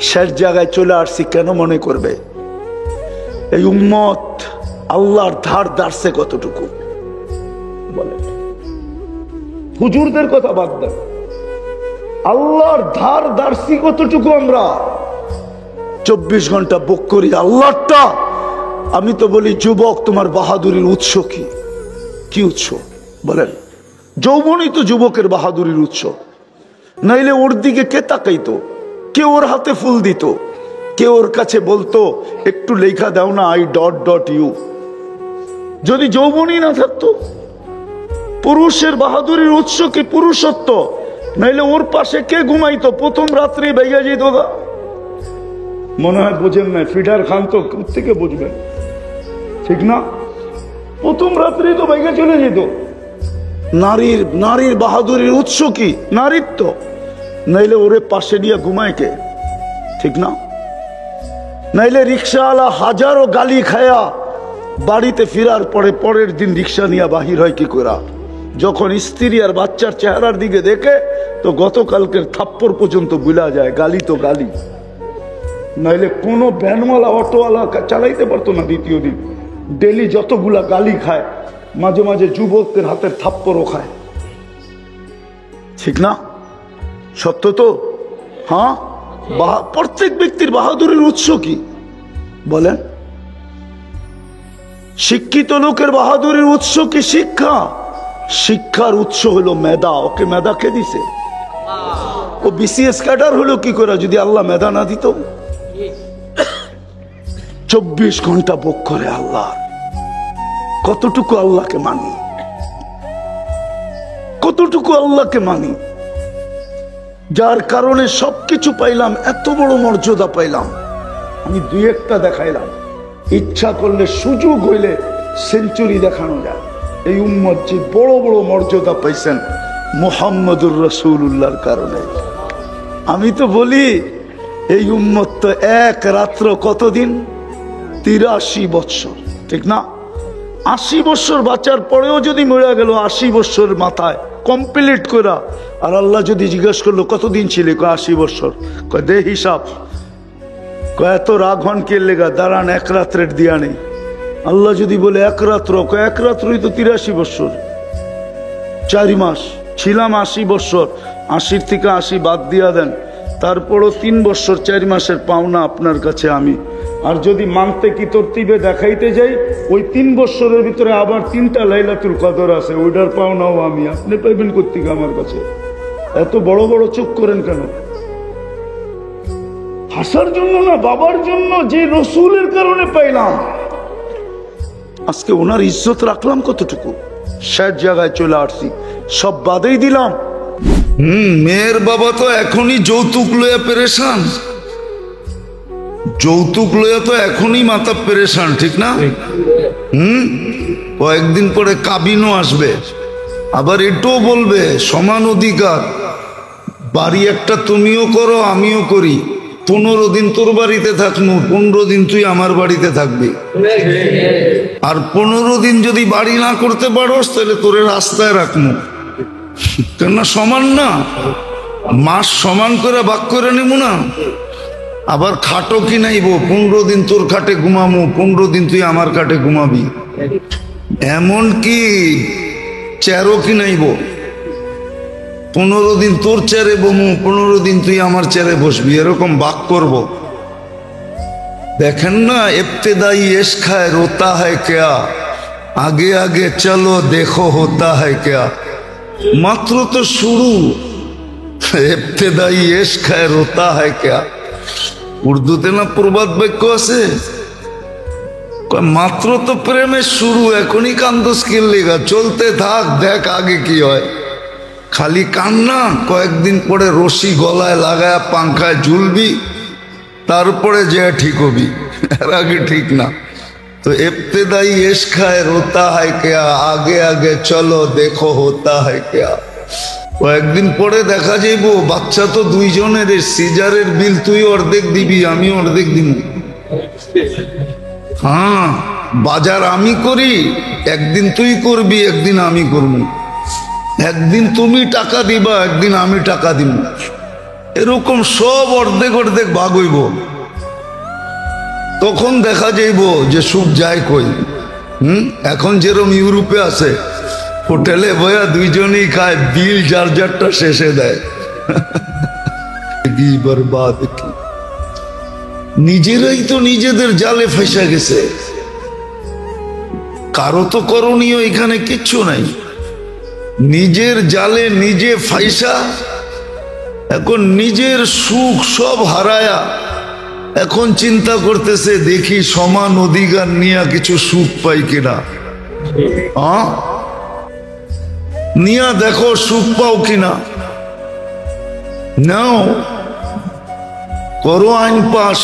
শেষ জায়গায় চলে আসছি, কেন মনে করবে? এই উম্মত আল্লাহর ধার ধারছে কতটুকু বলে? হুজুরদের কথা বাদ দেন, আল্লাহর ধার ধারছি কতটুকু আমরা? 24 ঘন্টা বুক করি আল্লাহটা। আমি তো বলি যুবক, তোমার বাহাদুরির উৎস কি? কি উৎস বলেন? যৌবনই তো যুবকের বাহাদুরির উৎস। নাইলে ওর দিকে কে তাকাইতো? কে ওর হাতে ফুল দিত? কে ওর কাছে বলতো একটু লেখা দাও না, I.U? যদি যৌবনই না থাকতো। পুরুষের বাহাদুরির উৎস কি? পুরুষত্ব। নাইলে ওর পাশে কে ঘুমাইতো? প্রথম রাত্রে বাইয়া যেত গা। মনে হয় বোঝেন না, ফিডার খান তো থেকে বুঝবেন, ঠিক না? প্রথম রাত্রেই তো বাইকে চলে যেত। নারীর বাহাদুরির উৎস কি? নারীত্ব। নাইলে ওরে পাশে নিয়ে ঘুমায় কে? ঠিক না? নাইলে রিক্সাওয়ালা হাজারো গালি খায়া বাড়িতে ফিরার পরে পরের দিন রিক্সা নিয়ে বাহির হয় কি করে? যখন স্ত্রী আর বাচ্চার চেহারার দিকে দেখে তো গতকালকের থাপ্পড় পর্যন্ত ভুলা যায়। গালি তো গালি। নাইলে কোনো ভ্যানওয়ালা অটোওয়ালা চালাইতে পারতো না দ্বিতীয় দিন। ডেলি যতগুলা গালি খায়, মাঝে মাঝে যুবকদের হাতের থাপ্পড়ও খায়, ঠিক না? সত্য তো? হ্যাঁ। প্রত্যেক ব্যক্তির বাহাদুরির উৎস কি বলেন? শিক্ষিত লোকের বাহাদুরির উৎস কি? শিক্ষা। শিক্ষার উৎস হলো মেধা। ওকে মেধা কে দিছে? ও BCS ক্যাডার হলো কি করে যদি আল্লাহ মেধা না দিত? 24 ঘন্টা ভোগ করে আল্লাহ। কতটুকু আল্লাহকে মানি? কতটুকু আল্লাহকে মানি? যার কারণে সবকিছু পাইলাম, এত বড় মর্যাদা পাইলাম। আমি 2-1টা দেখাইলাম। ইচ্ছা করলে সুযোগ হইলে সেঞ্চুরি দেখানো যায়। এই উম্মত যে বড় বড় মর্যাদা পাইছেন মুহাম্মদুর রাসূলুল্লাহর কারণে। আমি তো বলি এই উম্মত তো এক রাত্র কতদিন? 83 বৎসর, ঠিক না? 80 বৎসর বাঁচার পরেও যদি মরে গেল 80 বৎসর মাথায় কমপ্লিট করা, আর আল্লাহ যদি জিজ্ঞেস করলো কতদিন ছিলে? 80 বৎসর। দে হিসাব। এত রাগ হন কে লেগা? দাঁড়ান, এক রাত্রের দিয়া নেই। আল্লাহ যদি বলে এক রাত্র, এক রাত্রই তো 83 বৎসর। 4 মাস ছিলাম 80 বৎসর। 80 থেকে 80 বাদ দিয়া দেন, তারপরও 3 বৎসর 4 মাসের পাওনা আপনার কাছে আমি। আর যদি মানতে কি তরতিবে দেখাইতে যাই, ওই 3 বৎসরের ভিতরে আবার 3টা লাইলাতুল কদর আছে, ওইটার পাওনাও আমি। আপনি পাইবেন কোত্থেকে আমার কাছে? এত বড় বড় চোখ করেন কেন? হাসার জন্য না, বাবার জন্য, যে রসুলের কারণে পাইলাম। আজকে ওনার ইজ্জত রাখলাম কতটুকু? শেষ জায়গায় চলে আসছি, সব বাদেই দিলাম। মেয়ের বাবা তো এখনই যৌতুক লইয়া পেরেশান। যৌতুক লইয়া তো এখনই মাথা পেরেশান, ঠিক না? কয়েকদিন পরে কাবিনও আসবে। আবার এটাও বলবে সমান অধিকার, বাড়ি একটা তুমিও করো আমিও করি, 15 দিন তোর বাড়িতে থাকবো, 15 দিন তুই আমার বাড়িতে থাকবি। আর 15 দিন যদি বাড়ি না করতে পারোস তাহলে তোরে রাস্তায় রাখবো। কেননা সমান না, মাস সমান করে ভাগ করে নিব না। আবার খাটও কিনাইবো, 15 দিন তোর খাটে ঘুমামো, 15 দিন তুই আমার খাটে ঘুমাবি। এমন কি চেয়ারও কিনাইবো, 15 দিন তোর চেয়ারে বমু, 15 দিন তুই আমার চেয়ারে বসবি, এরকম ভাগ করব। দেখেন না, ইবতিদাই ইশক হ্যায় রোতা হ্যায় ক্যা, আগে আগে চলো দেখো হোতা হ্যায় ক্যা। মাত্র তো শুরু, ইবতিদাই ইশক হ্যায় রোতা হ্যায় ক্যা। উর্দুতে না প্রবাদ বাক্য আছে, মাত্র তো প্রেমের শুরু, এখনই কান্দস কি লেগা, চলতে থাক, দেখ আগে কি হয়। খালি কান্না, কয়েকদিন পরে রশি গলায় লাগায় পাংখায় ঝুলবি, তারপরে যে ঠিক হবি, এর আগে ঠিক না। তো ইবতিদাই ইশক হ্যায় রোতা হ্যায় ক্যা, আগে আগে চলো দেখো হোতা হ্যায় ক্যা। কয়েকদিন পরে দেখা যাইব বাচ্চা তো দুইজনের, সিজারের বিল তুই অর্ধেক দিবি, আমি অর্ধেক দিব। হ্যাঁ, বাজার আমি করি, একদিন তুই করবি, একদিন আমি করব। একদিন তুমি টাকা দিবা, একদিন আমি টাকা দিব। এরকম সব অর্ধেক অর্ধেক ভাগ হইব। তখন দেখা যাইব যে সুখ যায় কই। এখন যেরকম ইউরোপে আছে, হোটেলে বয়া দুইজনই খায়, বিল যার যারটা শেষে দেয়। বরবাদ কি, নিজেরাই তো নিজেদের জালে ফেসে গেছে। কারো তো করণীয় এখানে কিচ্ছু নাই, নিজের জালে নিজে ফাইসা, এখন নিজের সুখ সব হারায়া এখন চিন্তা করতেছে দেখি সমান অধিকার নিয়ে কিছু সুখ পাই কিনা। নিয়া দেখো সুখ পাও কিনা। নাও, করো আইন পাস,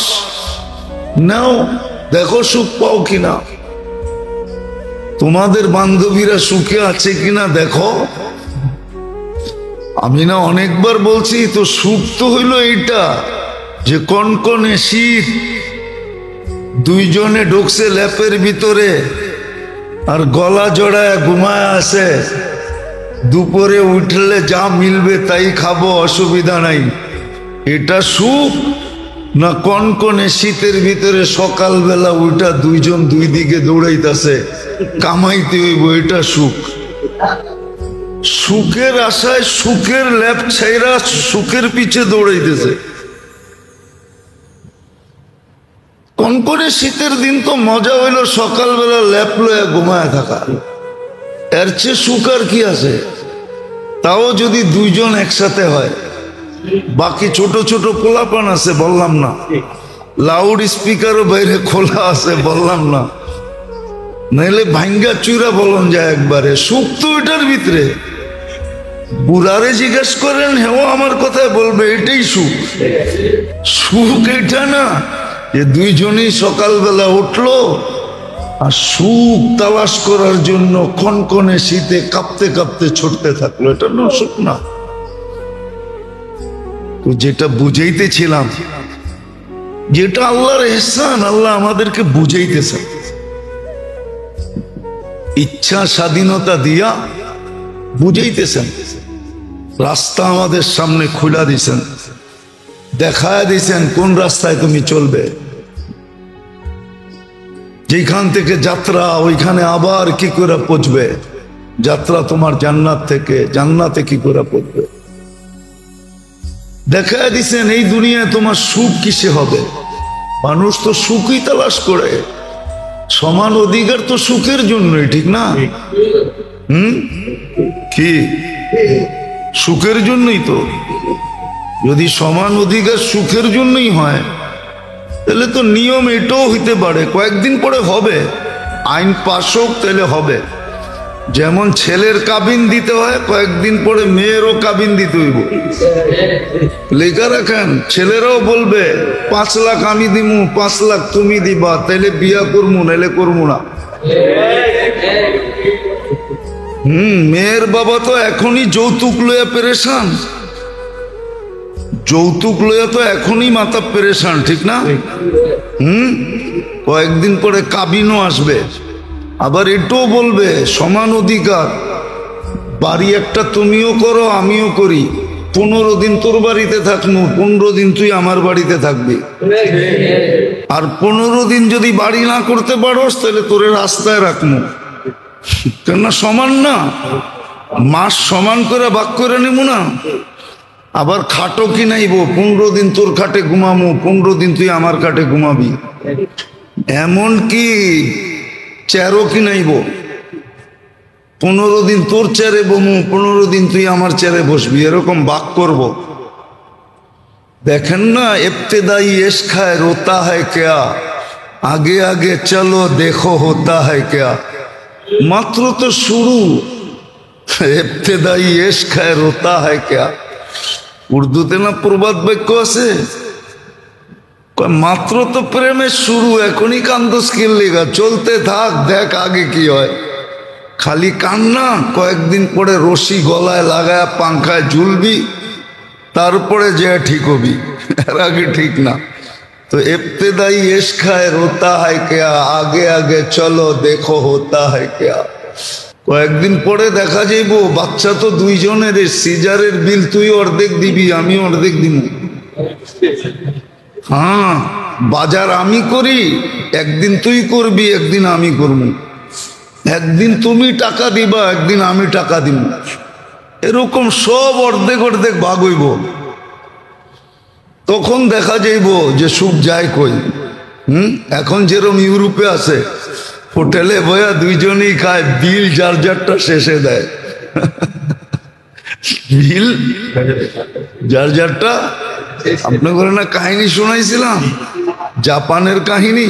নাও দেখো সুখ পাও কিনা। তোমাদের বান্ধবীরা সুখে আছে কিনা দেখো। আমি না অনেকবার বলছি তো, সুখ তো হইল এইটা যে কনকনে শীত, দুইজনে ঢুকছে ল্যাপের ভিতরে আর গলা জড়ায় ঘুমায় আছে, দুপুরে উঠলে যা মিলবে তাই খাবো, অসুবিধা নাই। এটা সুখ না কনকনে শীতের ভিতরে সকালবেলা উঠা দুইজন দুই দিকে দৌড়াইতেছে, কামাইতে হইব, এটা সুখ। সুখের আশায় সুখের ল্যাপ ছাইরা সুখের পিছে দৌড়াইতেছে। কনকনে শীতের দিন তো মজা হইল সকালবেলা ল্যাপ লয়া ঘুমায় থাকা, এর চেয়ে সুখ আর কি আছে। তাও যদি দুইজন একসাথে হয়, বাকি ছোট ছোট পোলাপান আছে বললাম না, লাউড স্পিকারও বাইরে খোলা আছে বললাম না, নাইলে ভাঙ্গা চুরা বলন যায় একবারে। সুখ তো এটার ভিতরে। বুড়ারে জিজ্ঞেস করেন, হেও আমার কথায় বলবে এটাই সুখ। সুখ এটা না যে দুইজনই সকালবেলা উঠলো আর সুখ তালাশ করার জন্য কনকনে শীতে কাঁপতে কাঁপতে ছুটতে থাকলো, এটা না সুখ না। তো যেটা বুঝাইতেছিলাম, যেটা আল্লাহর ইহসান, আল্লাহ আমাদেরকে বুঝাইতেছে, ইচ্ছা স্বাধীনতা দিয়া বুঝাইতেছেন, রাস্তা আমাদের সামনে খুলা দিছেন, দেখায় দিছেন কোন রাস্তায় তুমি চলবে। যেখান থেকে যাত্রা ওইখানে আবার কি করে পৌঁছবে, যাত্রা তোমার জান্নাত থেকে, জান্নাতে কি করে পৌঁছবে দেখায় দিছেন। এই দুনিয়ায় তোমার সুখ কিসে হবে? মানুষ তো সুখই তালাশ করে, সমান অধিকার তো সুখের জন্যই, ঠিক না? কি সুখের জন্যই তো। যদি সমান অধিকার সুখের জন্যই হয়, তাহলে তো নিয়ম এটাও হইতে পারে কয়েকদিন পরে হবে, আইন পাশ হোক তাহলে হবে। যেমন ছেলের কাবিন দিতে হয়, কয়েকদিন পরে মেয়েরও কাবিন দিতে হইব। লেখা রাখেন, ছেলেরাও বলবে 5 লাখ আমি দিমু, 5 লাখ তুমি দিবা, তাইলে বিয়া করবো, নাইলে করবো না। মেয়ের বাবা তো এখনই যৌতুক লইয়া পেরেশান। যৌতুক লইয়া তো এখনই মাথা পেরেশান, ঠিক না? কয়েকদিন পরে কাবিনও আসবে, আবার এটাও বলবে সমান অধিকার, বাড়ি একটা তুমিও করো আমিও করি, 15 দিন তোর বাড়িতে থাকবো, 15 দিন তুই আমার বাড়িতে থাকবি। আর 15 দিন যদি বাড়ি না করতে পারোস তাহলে তোরে রাস্তায় রাখবো। কেননা সমান না, মাস সমান করে ভাগ করে নেব না। আবার খাটও কিনাইবো, 15 দিন তোর খাটে ঘুমামো, 15 দিন তুই আমার খাটে ঘুমাবি। এমন কি চেয়ারও কিনাইবো, 15 দিন তোর চেয়ারে বমু, 15 দিন তুই আমার চেয়ারে বসবি, এরকম ভাগ করব। দেখেন না, ইবতিদাই ইশক হ্যায় রোতা হ্যায় ক্যা, আগে আগে চলো দেখো হোতা হ্যায় ক্যা। মাত্র তো শুরু, ইবতিদাই ইশক হ্যায় রোতা হ্যায় ক্যা। উর্দুতে না প্রবাদ বাক্য আছে, মাত্র তো প্রেমের শুরু, এখনই কান্দস কি লেগা, চলতে থাক, দেখ আগে কি হয়। খালি কান্না, কয়েকদিন পরে রশি গলায় লাগায় পাংখায় ঝুলবি, তারপরে যে ঠিক হবি, এর আগে ঠিক না। তো ইবতিদাই ইশক হ্যায় রোতা হ্যায় ক্যা, আগে আগে চলো দেখো হোতা হ্যায় ক্যা। কয়েকদিন পরে দেখা যাইব বাচ্চা তো দুইজনের, সিজারের বিল তুই অর্ধেক দিবি আমি অর্ধেক দিব। হ্যাঁ, বাজার আমি করি, একদিন তুই করবি একদিন আমি করব, একদিন তুমি টাকা দিবা একদিন আমি টাকা দিব, এরকম সব অর্ধেক অর্ধেক ভাগ হইব। তখন দেখা যাইব যে সুখ যায় কই। এখন যেরকম ইউরোপে আছে, হোটেলে বয়া দুইজনই খায়, বিল যার যারটা শেষে দেয়। বিল যার যারটা। আপনাদের না কাহিনী শোনাইছিলাম, জাপানের কাহিনী।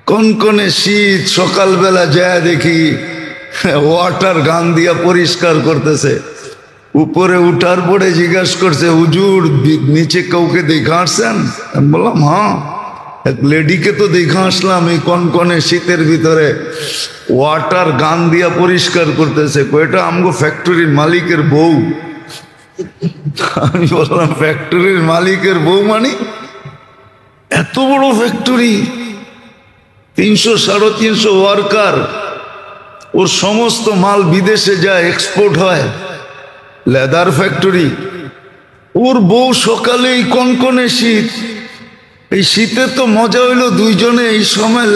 কনকনে শীত, সকালবেলা যায় দেখি ওয়াটার গান দিয়া পরিষ্কার করতেছে। উপরে উঠার পরে জিজ্ঞাসা করছে, হুজুর নিচে কাউকে দেখা আসছেন? আমি বললাম হ্যাঁ, এক লেডিকে তো দেখা আসলাম, এই কনকনে শীতের ভিতরে ওয়াটার গান দিয়া পরিষ্কার করতেছে। কয়টা আমগো ফ্যাক্টরির মালিকের বউ। আমি বললাম ফ্যাক্টরির মালিকের বউ মানে? এত বড় ফ্যাক্টরি, 300-350 ওয়ার্কার, ওর সমস্ত মাল বিদেশে যায়, এক্সপোর্ট হয়, লেদার ফ্যাক্টরি। ওর বউ সকালে এই কনকনে শীত, এই শীতে তো মজা হইলো দুইজনে এই সময়